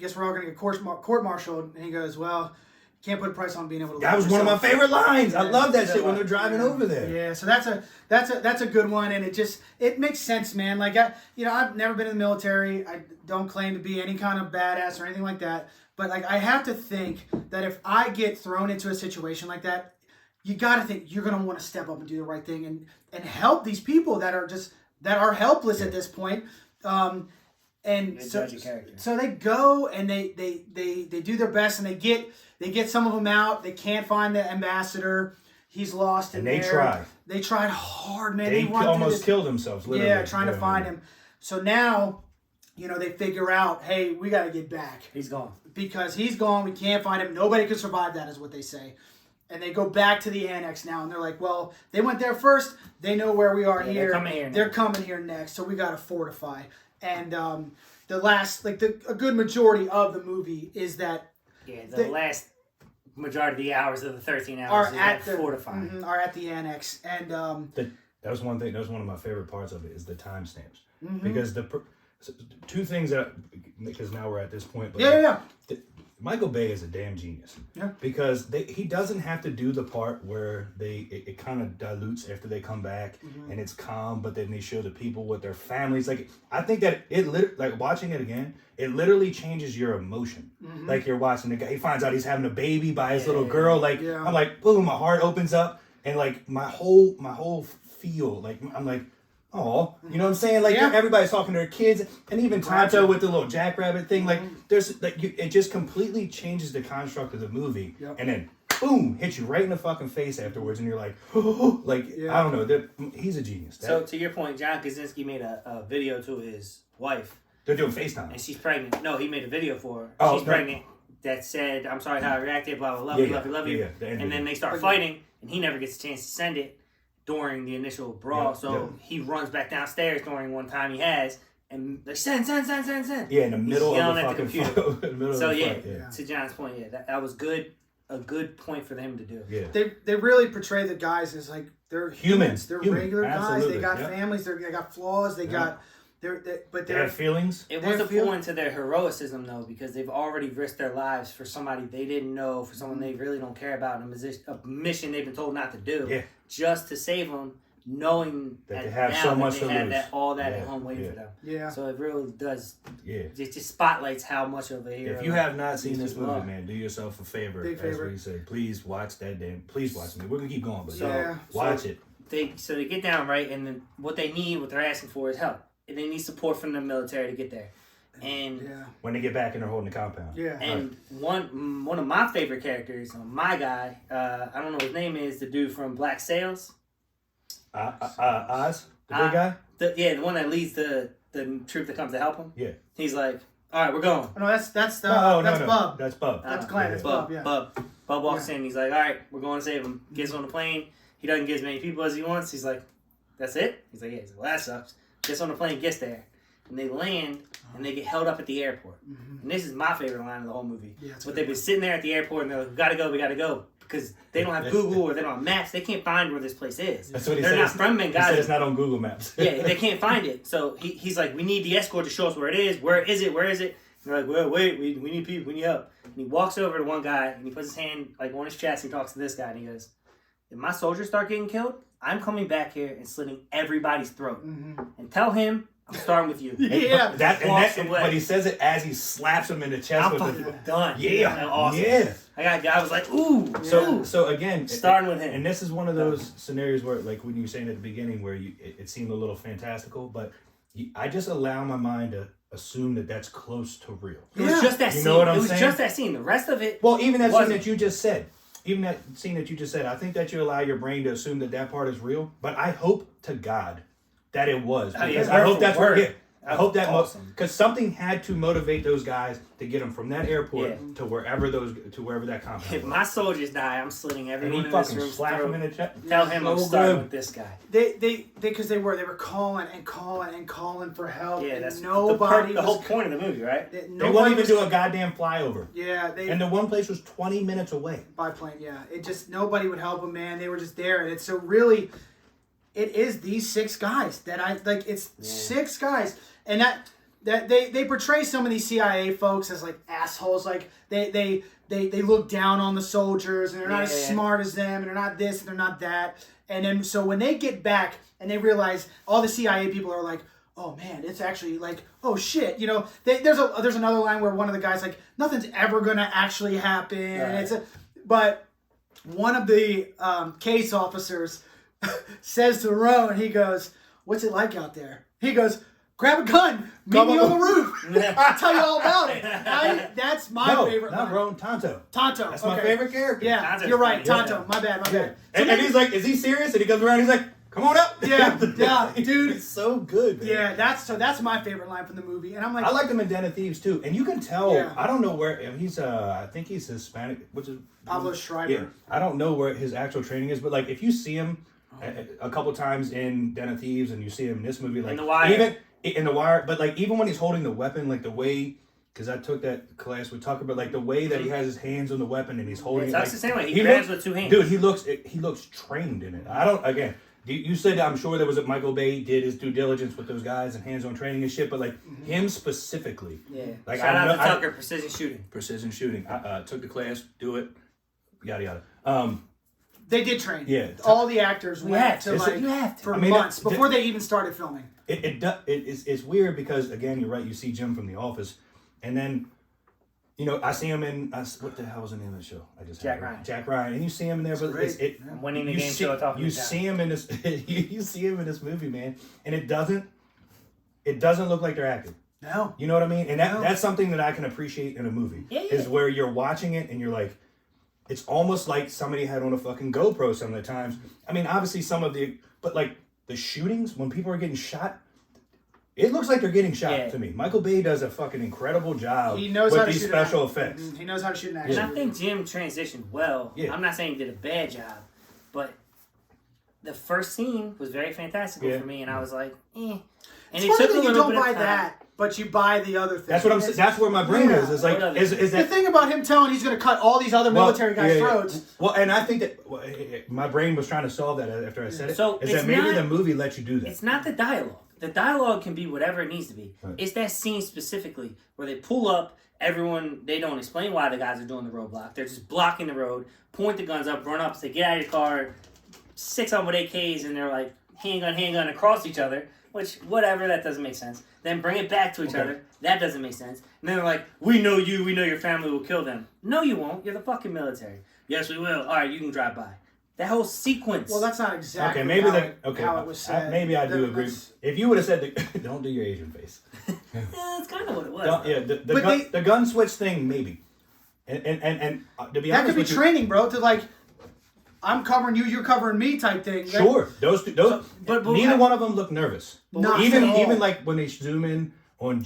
guess we're all going to get court-martialed. And he goes, well, can't put a price on being able to. That was one of my favorite lines. I love that shit when they're driving over there. Yeah, so that's a good one, and it makes sense, man. Like I've never been in the military. I don't claim to be any kind of badass or anything like that. But like I have to think that if I get thrown into a situation like that, you got to think you're gonna want to step up and do the right thing and help these people that are helpless at this point. And so they go and they do their best, and they get some of them out. They can't find the ambassador. He's lost in there. And they try. They tried hard, man. They almost killed themselves, literally. Yeah, trying to find him. So now, they figure out, hey, we got to get back. He's gone. Because he's gone. We can't find him. Nobody can survive that, is what they say. And they go back to the annex now, and they're like, well, they went there first. They know where we are here. They're coming here next, so we got to fortify. And the last, a good majority of the movie is that. Yeah, the last majority of the hours of the 13 hours are at the fortifying. Are at the annex, and that was one thing. That was one of my favorite parts of it is the timestamps, because two things because now we're at this point. But Michael Bay is a damn genius. Yeah. Because he doesn't have to do the part where it kind of dilutes after they come back and it's calm, but then they show the people with their families. Like I think that watching it again, it literally changes your emotion. Like you're watching the guy, he finds out he's having a baby by his little girl. I'm like, boom, my heart opens up, and like my whole feel, like I'm like, oh, you know what I'm saying? Like everybody's talking to their kids, and even Tonto with the little jackrabbit thing. Like there's it just completely changes the construct of the movie, and then boom, hits you right in the fucking face afterwards, and you're like, oh, I don't know. He's a genius. So to your point, John Krasinski made a video to his wife. They're doing FaceTime, and she's pregnant. No, he made a video for her. Oh, she's pregnant. That said, I'm sorry how I reacted. Blah blah. Love you. And then they start fighting, and he never gets a chance to send it during the initial brawl, he runs back downstairs during one time he has, and like send. Yeah, in the middle of the fucking computer. So to John's point, that was good. A good point for them to do. Yeah, they really portray the guys as like they're humans. They're regular guys. They got families. They got flaws. They got. They have feelings. It was a point to their heroicism though, because they've already risked their lives for somebody they didn't know, for someone they really don't care about, in a mission they've been told not to do. Yeah. Just to save them, knowing that they have so much to lose. All that at home waiting for them. Yeah. So it really does. Yeah. It just spotlights how much of a hero. If you have not seen this movie, man, do yourself a favor. Big favor. As we say, please watch that please watch it. We're gonna keep going, but Yeah. watch it. They get down right, and then what they're asking for is help, and they need support from the military to get there. And when they get back and they're holding the compound. Yeah. And one of my favorite characters, my guy, I don't know what his name is, the dude from Black Sails. Oz, the big guy. The one that leads the troop that comes to help him. Yeah. He's like, all right, we're going. No, that's no. Bub. That's Bub. That's Glenn. That's Bub. Yeah. Bub walks in. He's like, all right, we're going to save him. Gets on the plane. He doesn't get as many people as he wants. He's like, that's it? He's like, yeah. He's like, well, that sucks. Gets on the plane, gets there. And they land, and they get held up at the airport. Mm-hmm. And this is my favorite line of the whole movie. Yeah, but they've been sitting there at the airport, and they're like, we gotta go. Because they don't have Google or they don't have maps. They can't find where this place is. That's what he They're said. Not from Benghazi. He said it's not on Google Maps. Yeah, they can't find it. So he's like, we need the escort to show us where it is. Where is it? Where is it? And they're like, well, wait, we need people. We need help. And he walks over to one guy, and he puts his hand like on his chest, and he talks to this guy, and he goes, if my soldiers start getting killed, I'm coming back here and slitting everybody's throat. Mm-hmm. And tell him I'm starting with you. Yeah. But he says it as he slaps him in the chest. I'm fucking done. Yeah. Awesome. Yeah. I was like, ooh. So again, starting with him. And this is one of those scenarios where, like when you were saying at the beginning, where it seemed a little fantastical, but I just allow my mind to assume that that's close to real. It was just that scene. You know what I'm saying? It was just that scene. The rest of it. Well, even that scene that you just said. Even that scene that you just said, I think that you allow your brain to assume that part is real. But I hope to God that it was. Because I hope that's where I hope that because something had to motivate those guys to get them from that airport to wherever that compound. If my soldiers die, I'm slitting everyone in this room. Slap him in the chest. Tell him I'm starting with this guy. Because they were calling for help. Yeah, that's nobody. The whole point of the movie, right? They wouldn't even do a goddamn flyover. Yeah, and the one place was 20 minutes away by plane. Yeah, nobody would help them, man. They were just there, and it's so really. It is these 6 guys that I like. It's 6 guys, and that they portray some of these CIA folks as like assholes. Like they look down on the soldiers, and they're not as smart as them, and they're not this, and they're not that. And then so when they get back and they realize all the CIA people are like, oh man, it's actually like, oh shit, you know. There's another line where one of the guys like, nothing's ever gonna actually happen. Right. But one of the case officers says to Rowan, he goes, what's it like out there? He goes, grab a gun, meet me on the roof. I'll tell you all about it. That's my favorite line. Not Rowan, Tonto. That's my favorite character. Yeah, Tonto's you're right, funny. Tonto. My bad. And he's like, is he serious? And he comes around, he's like, come on up. Yeah, dude. It's so good, man. Yeah, that's my favorite line from the movie. And I'm like, I like him in Den of Thieves too. And you can tell, Yeah. I don't know where, he's, I think he's Hispanic, which is... Pablo Schreiber. Yeah, I don't know where his actual training is, but like if you see him a couple times in Den of Thieves and you see him in this movie, like in The Wire. Even in The Wire, but like even when he's holding the weapon, like the way, because I took that class with Tucker, but like the way that he has his hands on the weapon and he's holding it. That's like, the same way. He grabs with 2 hands. Dude, he looks trained in it. I don't, again, you said I'm sure there was Michael Bay did his due diligence with those guys and hands-on training and shit, but like him specifically. Yeah. Like, Shout out to Tucker, precision shooting. I took the class, do it, yada yada. They did train. Yeah. All the actors went to you have to. for months before they even started filming. It's weird because again, you're right. You see Jim from The Office, and then, you know, I see him in what the hell was the name of the show? Jack Ryan. Jack Ryan, and you see him in there, but I'm winning the game show. You see him in this. You see him in this movie, man, and it doesn't look like they're acting. No. You know what I mean? And that's something that I can appreciate in a movie. Yeah. Is where you're watching it and you're like, it's almost like somebody had on a fucking GoPro some of the times. I mean, obviously but like the shootings, when people are getting shot, it looks like they're getting shot to me. Michael Bay does a fucking incredible job with these special effects. He knows how to shoot an action. And I think Jim transitioned well. Yeah. I'm not saying he did a bad job, but the first scene was very fantastical for me, and I was like, eh. And it's funny that you don't buy that, but you buy the other thing. That's what I'm saying. That's where my brain is. It's like, is the that thing about him telling he's going to cut all these other military guys' throats? Well, and I think that my brain was trying to solve that after I said it. So is that maybe the movie lets you do that? It's not the dialogue. The dialogue can be whatever it needs to be. Right. It's that scene specifically where they pull up. Everyone, they don't explain why the guys are doing the roadblock. They're just blocking the road, point the guns up, run up, say, get out of your car. 6 of them with AKs, and they're like, handgun across each other, which, whatever, that doesn't make sense. Then bring it back to each other. That doesn't make sense. And then they're like, we know you, we know your family will kill them. No, you won't. You're the fucking military. Yes, we will. All right, you can drive by. That whole sequence. Well, that's not exactly how it was said. Maybe I do agree. If you would have said, don't do your Asian face. Yeah, that's kind of what it was. The gun switch thing, maybe. And to be honest, that could be training, bro. To like, I'm covering you, you're covering me, type thing. Sure, those but neither one of them look nervous. Even like when they zoom in on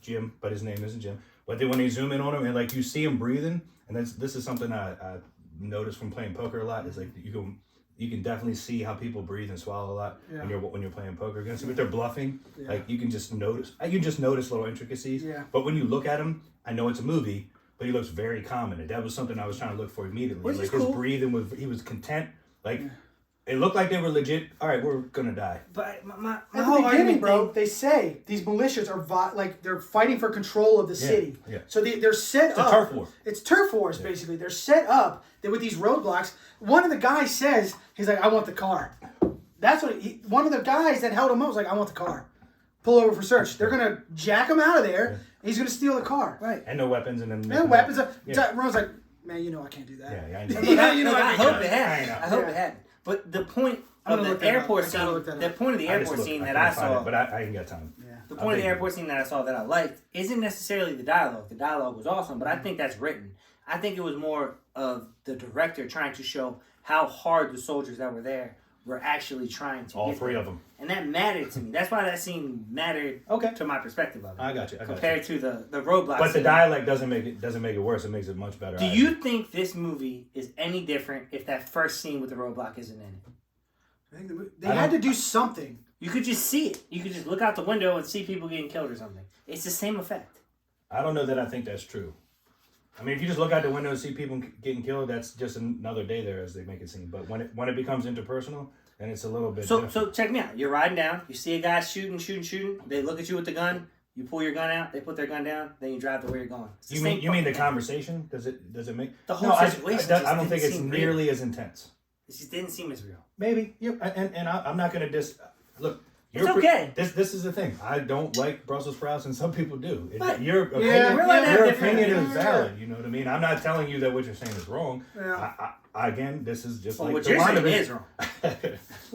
Jim, but his name isn't Jim. But then when they zoom in on him and like you see him breathing, and this is something I noticed from playing poker a lot. Is like you can definitely see how people breathe and swallow a lot when you're playing poker against them. If they're bluffing, like you can just notice. You just notice little intricacies. Yeah. But when you look at him, I know it's a movie. But he looks very calm in it. That was something I was trying to look for immediately. Which like is cool. His breathing he was content. Like it looked like they were legit. All right, we're gonna die. But my at whole the beginning, bro, thing, they say these militias are they're fighting for control of the city. Yeah. So they're set up. It's a turf war. It's turf wars basically. They're set up with these roadblocks. One of the guys says he's like, I want the car. That's what one of the guys that held him up was like, I want the car. Pull over for search. They're gonna jack him out of there. Yeah. And he's gonna steal the car. Right. And no weapons and then. No weapons. Ron's like, man, you know I can't do that. Yeah, I know. I hope it happened. I hope it happened. But the point of the airport scene, the point of the airport scene that I saw, but I ain't got time. Yeah. The point of the airport scene that I saw that I liked isn't necessarily the dialogue. The dialogue was awesome, but I think that's written. I think it was more of the director trying to show how hard the soldiers that were there were actually trying to all get three them. of them. And that mattered to me. That's why that scene mattered to my perspective of it. I got you. Compared to the roadblock But scene. the dialect doesn't make it worse. It makes it much better. Do you think this movie is any different if that first scene with the roadblock isn't in it? I think they had to do something. You could just see it. You could just look out the window and see people getting killed or something. It's the same effect. I don't know that I think that's true. I mean, if you just look out the window and see people getting killed, that's just another day there, as they make it seem. But when it becomes interpersonal, then it's a little bit different. So check me out. You're riding down. You see a guy shooting. They look at you with the gun. You pull your gun out. They put their gun down. Then you drive to where you're going. You mean the conversation? Does it make the whole situation? I don't think it's nearly as intense. It just didn't seem as real. Maybe. And I'm not going to look. It's okay. This is the thing. I don't like Brussels sprouts, and some people do. Your opinion is valid. You know what I mean? I'm not telling you that what you're saying is wrong. Yeah. Again, this is just like what you're saying is wrong.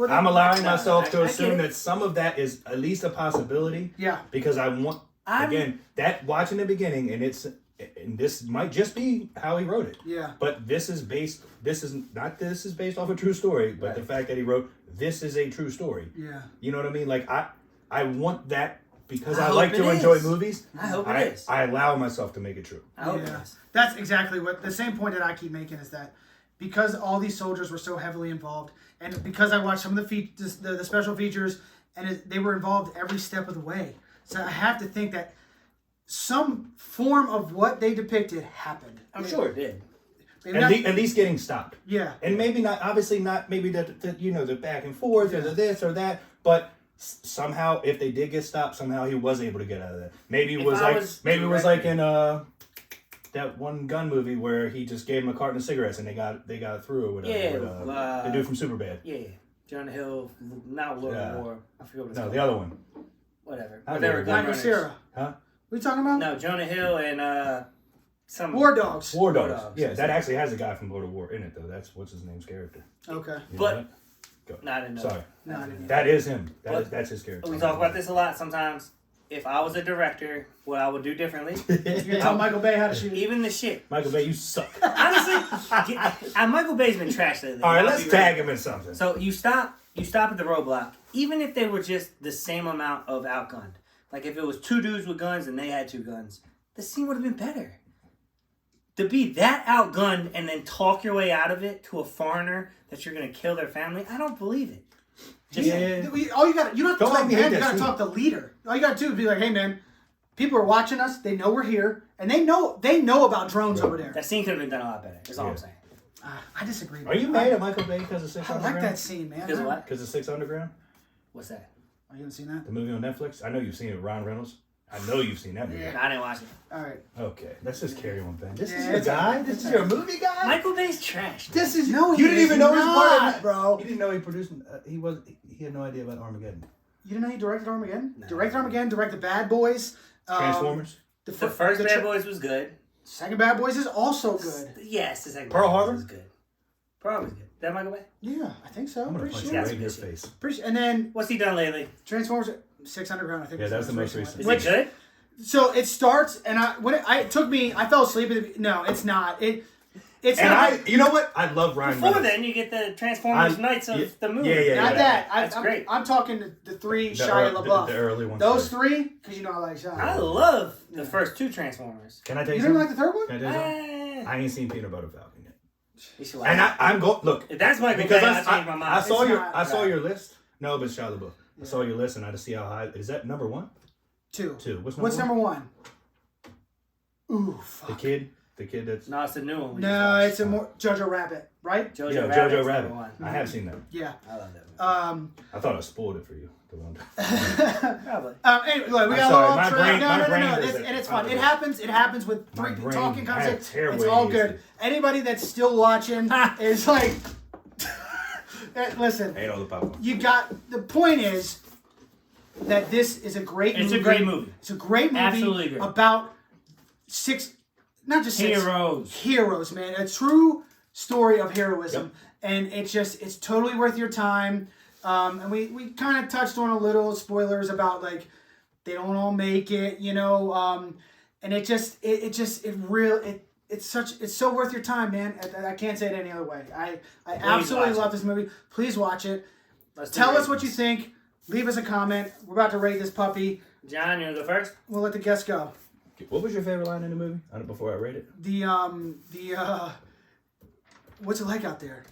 I'm allowing myself to assume that some of that is at least a possibility. Yeah. Because that watching the beginning, and this might just be how he wrote it. Yeah. But this is based off a true story, but the fact that he wrote this is a true story. Yeah. You know what I mean? Like I want that because I like to enjoy movies. I hope it is. I allow myself to make it true. I hope it is. That's exactly what the same point that I keep making is that because all these soldiers were so heavily involved, and because I watched some of the special features, and they were involved every step of the way. So I have to think that some form of what they depicted happened. I'm sure it did. At least getting stopped. Yeah. And maybe not, obviously not, maybe the back and forth or the this or that, but somehow if they did get stopped, somehow he was able to get out of that. Maybe it was like in that one gun movie where he just gave him a carton of cigarettes and they got through or whatever. Yeah. The dude from Superbad. Yeah. Jon Hull, not Lord of War. I forget what it's called. No, the other one. Whatever. Michael Cera. Huh? What are you talking about? No, Jonah Hill and some War Dogs. War Dogs. Yeah, that actually has a guy from Lord of War in it though. That's what's his name's character. Okay. But No, I didn't know. That is him. That's his character. We talk about this a lot sometimes. If I was a director, what I would do differently. You're gonna tell Michael Bay how to shoot. Even the shit. Michael Bay, you suck. Honestly, Michael Bay's been trashed lately. All right, let's tag him in something. So you stop at the roadblock. Even if they were just the same amount of outgunned. Like if it was two dudes with guns and they had two guns, the scene would have been better. To be that outgunned and then talk your way out of it to a foreigner that you're going to kill their family, I don't believe it. You don't have to talk to him, you got to talk to the leader. All you got to do is be like, hey man, people are watching us, they know we're here, and they know about drones over there. That scene could have been done a lot better, is all I'm saying. I disagree. Are you mad at Michael Bay because of 6 I Underground? like that scene, man. Because of what? Because of 6 Underground? What's that? Oh, you haven't seen that? The movie on Netflix? I know you've seen it with Ryan Reynolds I know you've seen that movie. Yeah. No, I didn't watch it. All right. Okay, let's just carry on, Ben. This Yeah, is your it's guy. alright. This is your movie guy. Michael Bay's trash. This is No, you didn't even know he was part of it, bro. You didn't know he produced. He had no idea about Armageddon. You didn't know he directed Armageddon? No. Directed Armageddon, directed Bad Boys. Transformers. The first Bad Boys was good. Second Bad Boys is also good. Yes, the second Pearl Bad Boys Harbor? was good. Pearl Harbor was good. That Michael Bay? Yeah, I think so. I'm gonna Pretty punch sure. you Yeah. right in your face. And then What's he done lately? Transformers 6 Underground, I think. Yeah, was that's the most one. recent. Is Which- it good? So it starts, and it took me. I fell asleep. No, it's not. It's And not. you know what? I love Ryan Before Reynolds. then, you get the Transformers Knights of the movie. yeah, Not that. That's great. I'm talking the three The Shia LaBeouf. the early ones. Those three, because you know I like Shia. I love the first two Transformers. Can I tell you You didn't something? like the third one? Can I tell you something? I ain't seen Peanut Butter Falcon yet. You should watch And it. I'm going. Look, If that's Michael because Bay, I changed my mind. I saw It's your not I saw bad. your list. No, but Shia LaBeouf. I saw your list, and I had to see how high. Is that number one? Two. What's What's number number one? Ooh, The fuck. kid that's. No, it's a new one. we No, just watched. it's a more Jojo Rabbit, right? Jojo Yeah, Rabbit's Jojo Rabbit. number one. I have seen that. Yeah. I love that movie. I thought I spoiled it for you. The one. Probably. Anyway, look, we I'm got sorry, a little my track. brain- No, my no, brain no, does it's, it. and it's fun. I It know. happens. It happens with My three brain talking had concepts. terrible It's all usage. good. Anybody that's still watching is like, listen. I ate all the popcorn. You got the point is that this is a great movie. It's a great movie. It's a great movie Absolutely great. about not just six Heroes, man. A true story of heroism, and it's totally worth your time. And we kind of touched on a little spoilers about like they don't all make it, you know. And it's so worth your time, man. I can't say it any other way. I absolutely love this movie. Please watch it. Tell us what you think. Leave us a comment. We're about to rate this puppy. John, you want to go first? We'll let the guests go. What was your favorite line in the movie? Before I rate it. What's it like out there?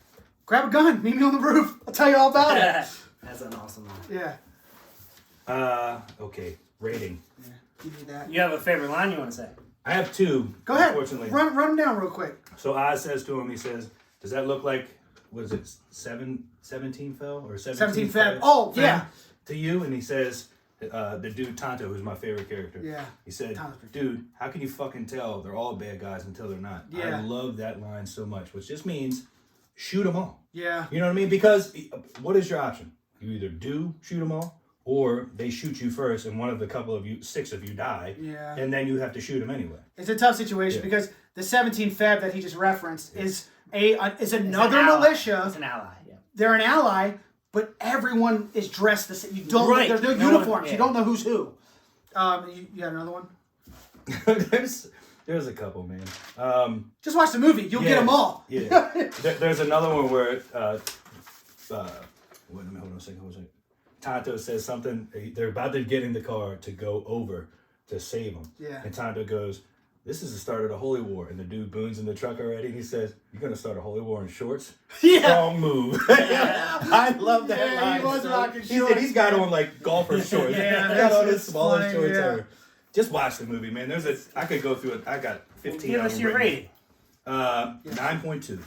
Grab a gun. Meet me on the roof. I'll tell you all about it. That's an awesome one. Yeah. Okay. Rating. Yeah. You need that. You have a favorite line you want to say? I have two. Go ahead. Unfortunately. Run them down real quick. So Oz says to him, he says, "Does that look like what is it? 17 fell or 17 Feb. Oh, yeah. To you?" And he says, "The dude Tonto, who's my favorite character. Yeah. He said, Tonto's pretty dude, how can you fucking tell they're all bad guys until they're not?" Yeah. I love that line so much, which just means shoot them all. Yeah. You know what I mean? Because what is your option? You either do shoot them all, or they shoot you first, and one of the six of you die, Yeah. and then you have to shoot them anyway. It's a tough situation because the 17 Feb that he just referenced is another It's militia. an ally. Yeah. They're an ally, but everyone is dressed the same. You don't. Right. There's no No one- uniforms. yeah. You don't know who's who. You got another one? There's a couple, man. Just watch the movie. You'll get them all. Yeah. There's another one where, wait a minute, hold on a second. Tonto says something. They're about to get in the car to go over to save him. Yeah. And Tonto goes, "This is the start of the Holy War." And the dude Boone's in the truck already. And he says, "You're going to start a Holy War in shorts?" Yeah. Strong move. I love that Yeah, line. he was rocking He said shorts, he's got man. on like golfer shorts. Yeah, He's got on his that's smallest funny, shorts yeah. ever. Just watch the movie, man. I could go through it. I got 15 Give of us them your written. rating. 9.2.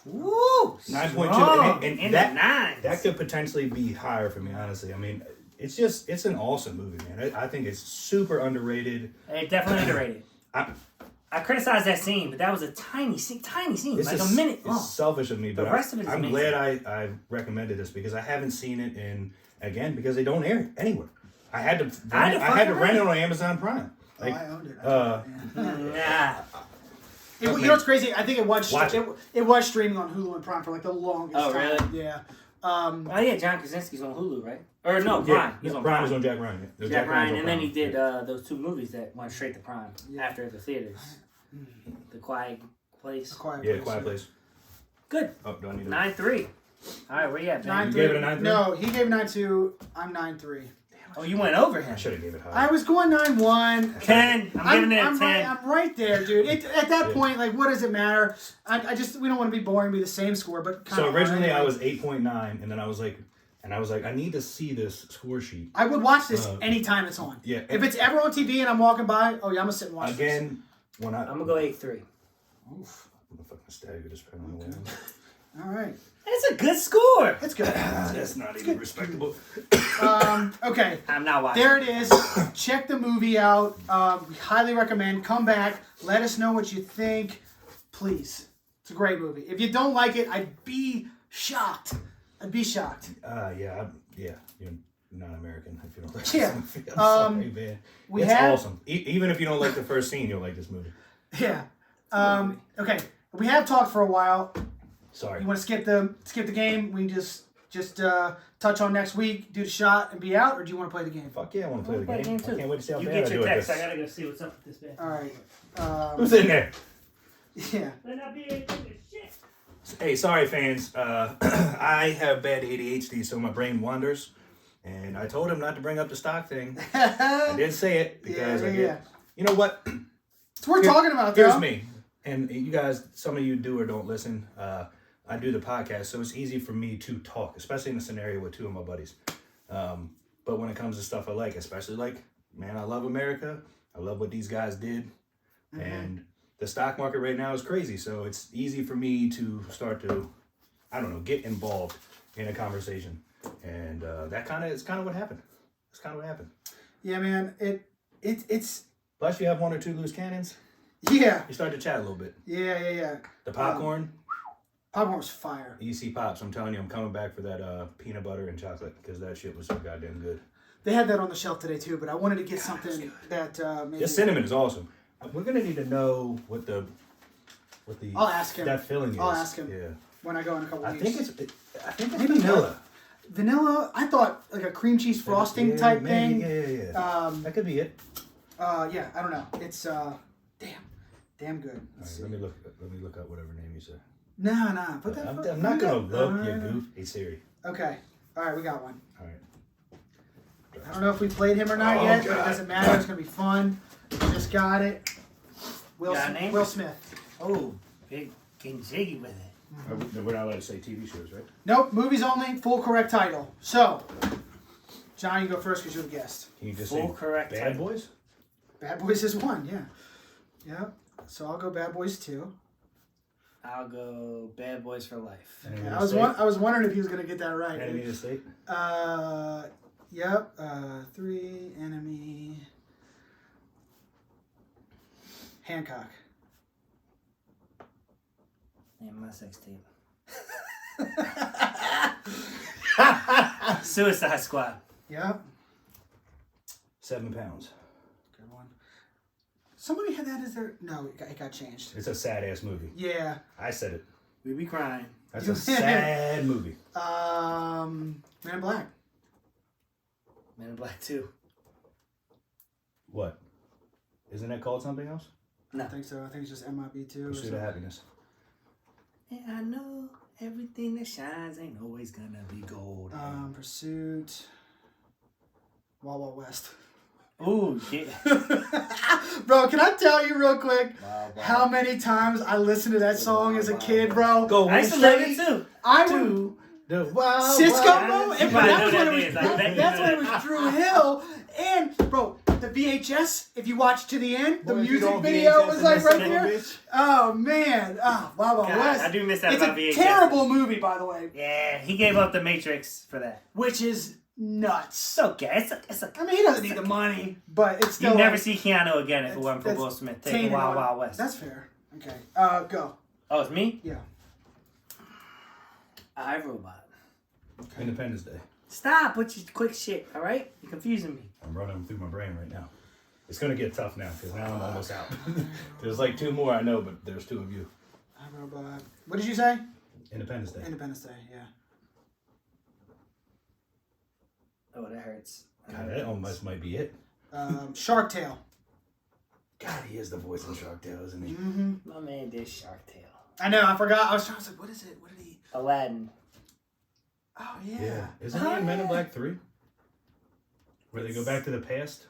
Woo! 9.2. And in that, the nines. that could potentially be higher for me, honestly. I mean, it's an awesome movie, man. I think it's super underrated. Hey, definitely underrated. I criticized that scene, but that was a tiny scene, It's like just, a minute long. It's selfish of me, but The rest of it is I'm amazing. glad I recommended this because I haven't seen it because they don't air it anywhere. I had to rent it on Amazon Prime. Like, I owned it. Nah. You know what's crazy? I think it was Watch it was streaming on Hulu and Prime for like the longest Oh, time. really? Yeah. Oh yeah, John Krasinski's on Hulu, right? Or no, Prime. yeah, He's on Prime Prime. is on Jack Ryan. Yeah. Jack Ryan's Ryan, on and then Prime. he did Yeah. those two movies that went straight to Prime after the theaters. The Quiet Place. Quiet Yeah, Place, Quiet Place. Good. Oh, do I need to... 9-3. All right, where you at, man? 9-3. gave it a 9-3? No, he gave 9-2. I'm 9-3. Oh, you went over him. I should have gave it higher. I was going 9-1. 10. I'm giving it a 10. I'm right there, dude. At that point, like, what does it matter? We don't want to be boring, be the same score, but kind So of. originally I was 8.9, and then I was like, I need to see this score sheet. I would watch this anytime it's on. Yeah. If it's ever on TV and I'm walking by, oh yeah, I'm gonna sit and watch this. Again, when I'm going to go 8-3. Oof, I'm gonna fucking stab you this pen on the way. All right. That's a good score. That's good. That's not even respectable. Okay. I'm not watching. There it is. Check the movie out. We highly recommend. Come back. Let us know what you think. Please. It's a great movie. If you don't like it, I'd be shocked. Yeah. You're not American if you don't like this movie. I'm sorry, man. It's awesome. Even if you don't like the first scene, you'll like this movie. Yeah. Okay. We have talked for a while. Sorry. You want to skip the game? We can just touch on next week, do the shot, and be out, or do you want to play the game? Fuck yeah, I want to play the game. Too. I can't wait to see how you bad get I do your at text. this. I gotta go see what's up with this band. All right. Who's in there? Yeah. Hey, sorry, fans. I have bad ADHD, so my brain wanders. And I told him not to bring up the stock thing. I did say it because I get. You know what? It's worth talking about, though. Here's me. And you guys, some of you do or don't listen. I do the podcast, so it's easy for me to talk, especially in a scenario with two of my buddies. But when it comes to stuff I like, especially like, man, I love America. I love what these guys did. Mm-hmm. And the stock market right now is crazy, so it's easy for me to start to, I don't know, get involved in a conversation. And that is kind of what happened. It's kind of what happened. Yeah, man. It's. Plus, you have one or two loose cannons. Yeah. You start to chat a little bit. Yeah. The popcorn. Popcorn's fire. EC Pops, I'm telling you, I'm coming back for that peanut butter and chocolate because that shit was so goddamn good. They had that on the shelf today too, but I wanted to get something that maybe. The cinnamon is awesome. We're gonna need to know what the. I'll ask him. That filling is. I'll ask him. Yeah. When I go in a couple weeks. I think it's vanilla. Vanilla. I thought like a cream cheese frosting type thing. Yeah. That could be it. Yeah. I don't know. It's damn good. Right, let me look up whatever name you said. Nah. Put that. I'm not gonna look. You goof. Hey Siri. Okay. All right. We got one. All right. I don't know if we played him or not yet, but it doesn't matter. It's gonna be fun. We just got it. Will Smith. Oh, big getting jiggy with it. We're not allowed to say TV shows, right? Nope. Movies only. Full correct title. So, John, you go first because you're the guest. Can you just Full say correct Bad title. Boys? Bad Boys is one. Yeah. Yep. So I'll go Bad Boys 2. I'll go Bad Boys for Life. Okay. I was wondering if he was gonna get that right. Enemy of the State? Yep. 3 Enemy. Hancock. Name my sex tape. Suicide Squad. Yep. 7 pounds. Good one. Somebody had that as their... No, it got changed. It's a sad ass movie. Yeah. I said it. We be crying. That's a sad movie. Man in Black. Men in Black 2. What? Isn't that called something else? No. I think so. I think it's just MIB2. Pursuit of Happiness. And I know everything that shines ain't always gonna be gold. Pursuit. Wild Wild West. Ooh, yeah. Bro, can I tell you real quick Wow. how many times I listened to that song as a kid, bro? Go I used to love it too. The wild Cisco, wild- bro. You And probably that's know when that it was. is. I bet you That's know when it that. was Drew Hill. And bro, the VHS. If you watch to the end, the Boy, if you music don't video VHS was in like this right son of a there. bitch. Oh man. Oh, Wild Wild God, West. I do miss that It's about a VHS. terrible movie, by the way, Yeah, he gave up the Matrix for that. which is nuts. It's okay. It's okay. I mean, he doesn't need the money, but it's still. You never like, see Keanu again if it wasn't for that's Will Smith tainted taking Wild on- Wild West. That's fair. Okay. Go. Oh, it's me? Yeah. iRobot. Independence Day. Stop with your quick shit, all right? You're confusing me. I'm running through my brain right now. It's gonna get tough now because now I'm almost out. There's like 2 more I know, but there's 2 of you. iRobot. What did you say? Independence Day. Independence Day. Yeah. Oh, that hurts. God, that almost might be it. Shark Tale. God, he is the voice in Shark Tale, isn't he? Mm-hmm. My man did Shark Tale. I know. I forgot. I was like, what is it? What did he? Aladdin. Oh yeah. Isn't he in Men in Black 3? Where they go back to the past?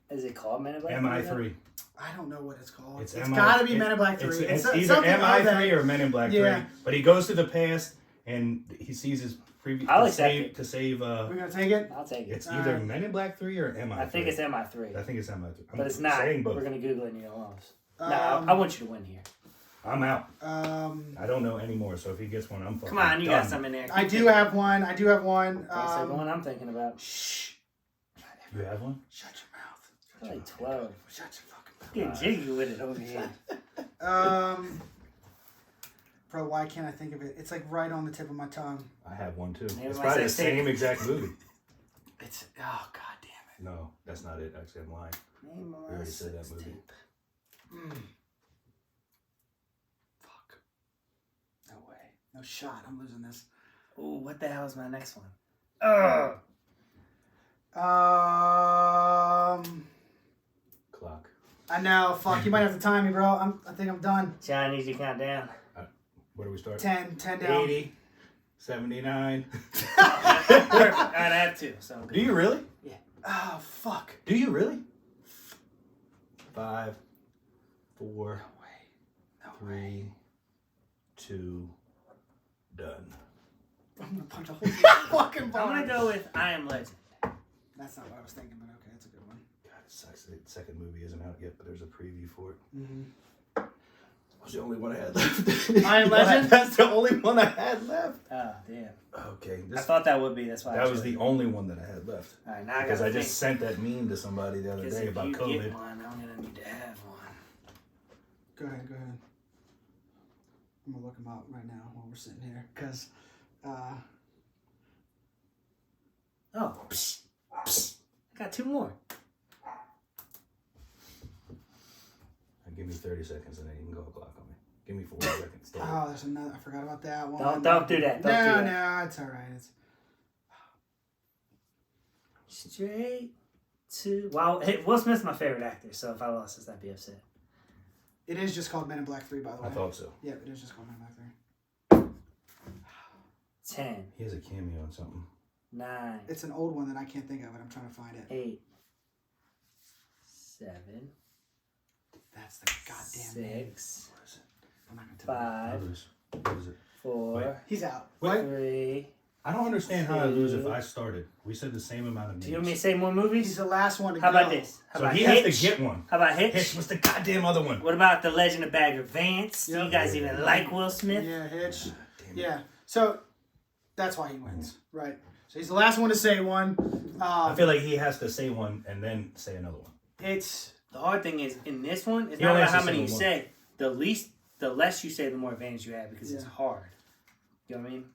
Is it called Men in Black? MI3. I don't know what it's called. It's got to be Men in Black 3. It's It's either something of that. MI3 or Men in Black 3. Yeah. But he goes to the past and he sees his previous I'll to accept save, it. to save We're gonna take it. I'll take it. it's either Alright. Men in Black 3 or MI3. I think it's MI3. I think it's MI3. I'm But it's not. saying both. We're going to Google it and you'll lose. Um, I want you to win here. I'm out. Um, I don't know anymore, so if he gets one, I'm fucking Come on, you done. got some in there. I do have one. That's the one I'm thinking about. Shh. You have one? Shut your mouth. Like 12. Shut your fucking mouth. Getting jiggy with it over here. Bro, why can't I think of it? It's like right on the tip of my tongue. I have one too. Maybe It's my probably the sex tape. same exact movie. It's oh god damn it. No, that's not it. Actually, I'm lying. Name of We my already said that sex movie. tape. Fuck. No way. No shot. I'm losing this. Ooh, what the hell is my next one? Ugh. Clock. I know. Fuck. You might have to time me, bro. I think I'm done. John, I need you to count down. Where do we start? 10 down. 80, 79. Perfect. All right, I have two. So Do you really? Yeah. Oh fuck. Do you really? 5, 4, No 3, 2, done. I'm gonna punch a hole in your fucking I'm bar. gonna go with I Am Legend. That's not what I was thinking, but okay, that's a good one. God, it sucks. The second movie isn't out yet, but there's a preview for it. Mm-hmm. That was the only one I had left. I Am Legend? That's the only one I had left. Oh, damn. Okay. I thought that would be. That's why. That was the only one that I had left. All right, now Because I I gotta just sent that meme to somebody the other Because day if about you COVID. get one, I'm gonna need to have one. Go ahead. I'm gonna look them up right now while we're sitting here, cause Oh, psst, psst. I got two more. Give me 30 seconds and then you can go clock on me. Give me 40 seconds. oh, there's another. I forgot about that one. Don't do that. Don't do that. No, it's all right. It's Straight to. Well, hey, Will Smith's my favorite actor, so if I lost this, I'd be upset. It is just called Men in Black 3, by the way. I thought so. Yeah, it is just called Men in Black 10, He has a cameo on something. 9, 3. It's an old one that I can't think of, and I'm trying to find it. 8, 7, That's the goddamn name. 6, What is it? I'm not gonna tell you. 5, What is it? 4, He's out. Wait. Right? 3. I don't understand how I lose if I started. We said the same amount of names. Do you want me to say more He's movies? the last one to How go. about this? How So about he Hitch? has to get one. How about Hitch? Hitch, what's the goddamn other one? What about The Legend of Bagger Vance? Do Yep. you guys even like Will Smith? Yeah, Hitch. Damn it. Yeah. So that's why he wins, right? So he's the last one to say one. I feel like he has to say one and then say another one. It's The hard thing is, in this one, it's He not only about has how to many you say one. say. The less you say, the more advantage you have because it's Yeah. hard. You know what I mean?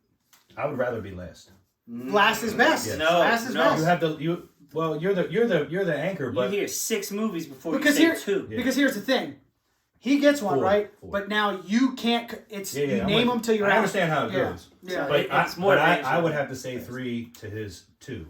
I would rather be last. last is best. Yes. No, last is no. best. You have the you're the anchor, You but hear 6 movies before Because you here, say 2. Yeah. because here's the thing, he gets one 4, right, 4. but now you can't. It's Yeah, you I'm name with them till you're I out. understand how it Yeah. goes. Yeah. But it's more I advantage. would have to say 3 to his 2.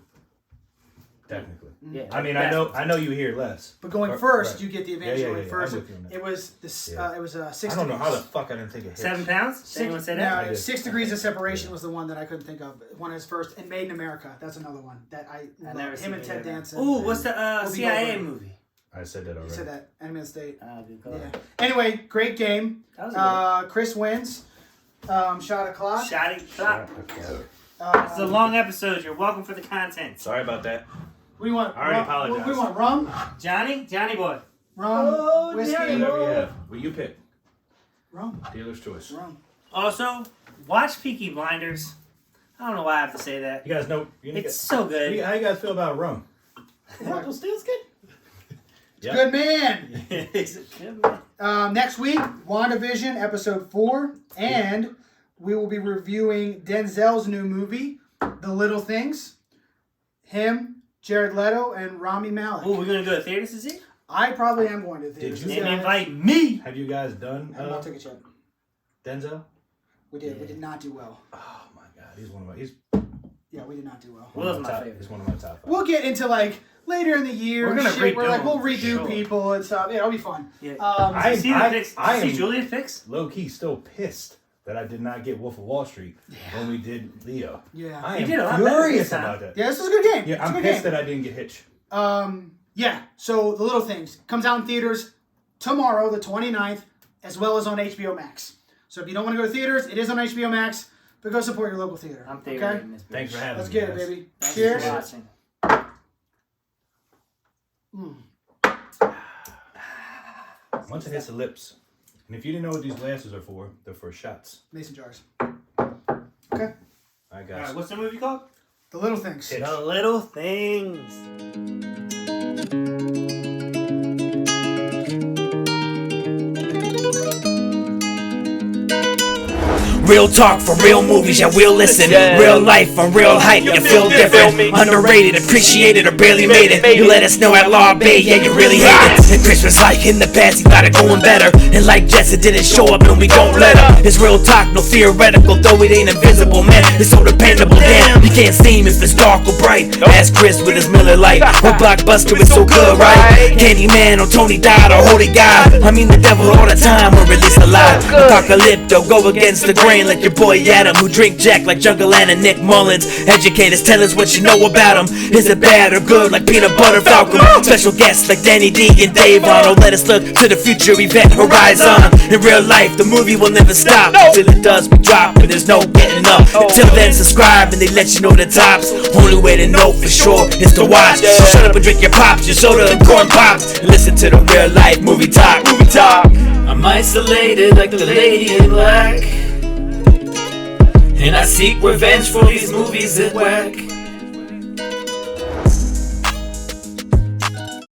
Technically. Yeah, I mean, that's- I know you hear less. But going Or- first, right. you get the advantage Yeah, going I'm first. with you on that. It was this. Yeah. It was 6 I don't know degrees. how the fuck I didn't think of Hitch. 7 pounds? Did anyone say that? I No, did. 6 degrees of separation was the one that I couldn't think of. One of his first, and Made in America. That's another one that I never love. seen Him and Made Ted in America. Danson. Ooh, what's the Whoopi CIA Goldberg. movie? I said that You already. said that. Enemy of the State. Good call. Yeah. Anyway, great game. That was a good one. Chris wins. Shot a clock. Shotty clock. Uh, It's a long episode. You're welcome for the content. Sorry about that. What do you want? I already rum? apologized. What do we want? Rum? Johnny boy. Rum? Oh, whiskey? Johnny. Whatever you have. What you pick? Rum. Dealer's choice. Rum. Also, watch Peaky Blinders. I don't know why I have to say that. You guys know. It's so good. How you guys feel about rum? Michael Steele's good. Yeah. Good man. He's a good man. Next week, WandaVision episode 4, and we will be reviewing Denzel's new movie, The Little Things. Him, Jared Leto, and Rami Malek. Oh, we're gonna go to theaters to see? I probably am going to the theaters. Did you They guys- invite me. Have you guys done I have not tickets yet. Denzel? We did. Yeah. We did not do well. Oh my god, he's one of my. He's Yeah, we did not do well. Will's one of my top, favorite. He's one of my top 5. We'll get into later in the year. We're and gonna shit. redo them, We'll for redo sure. people and stuff. Yeah, it'll be fun. Yeah. I- see I- the fix? I See am- Julian fix? Low key, still pissed that I did not get Wolf of Wall Street when we did Leo. Yeah. I You am did a lot better furious this time. about that. Yeah, this was a good game. Yeah, It's a I'm good pissed game. that I didn't get Hitch. Yeah, so The Little Things comes out in theaters tomorrow, the 29th, as well as on HBO Max. So if you don't want to go to theaters, it is on HBO Max, but go support your local theater. I'm okay? theater this. Thanks for having Let's me. get it, guys. baby. Thanks Cheers. for watching. Once it hits the lips, and if you didn't know what these glasses are for, they're for shots. Mason jars. Okay. All right, All guys. right, what's the movie called? The Little Things. Hitch. The Little Things. Real talk for real movies, yeah, we'll listen. Real life on real hype, you feel different. Underrated, appreciated, or barely made it. You let us know at Law Bay, yeah, you really hate it. And Christmas like in the past, he got it going better. And like Jess, it didn't show up and we don't let up. It's real talk, no theoretical, though it ain't invisible, man. It's so dependable, damn. You can't see him if it's dark or bright. Ask Chris with his Miller Lite. Or Blockbuster, it's so good, right? Candyman or Tony Dodd or Holy God. I mean the devil all the time, or release a lie. Apocalypto, go against the grain like your boy Adam, who drink Jack like Jungle Land and Nick Mullins. Educators, tell us what you know about him. Is it bad or good like Peanut Butter Falcon? Special guests like Danny D and Dave Arnold. Let us look to the future, event horizon. In real life, the movie will never stop. Till it does, we drop and there's no getting up. Until then, subscribe and they let you know the tops. Only way to know for sure is to watch. So shut up and drink your pops, your soda and corn pops, and listen to the real life movie talk. Movie talk. I'm isolated like the lady in black, and I seek revenge for these movies that whack.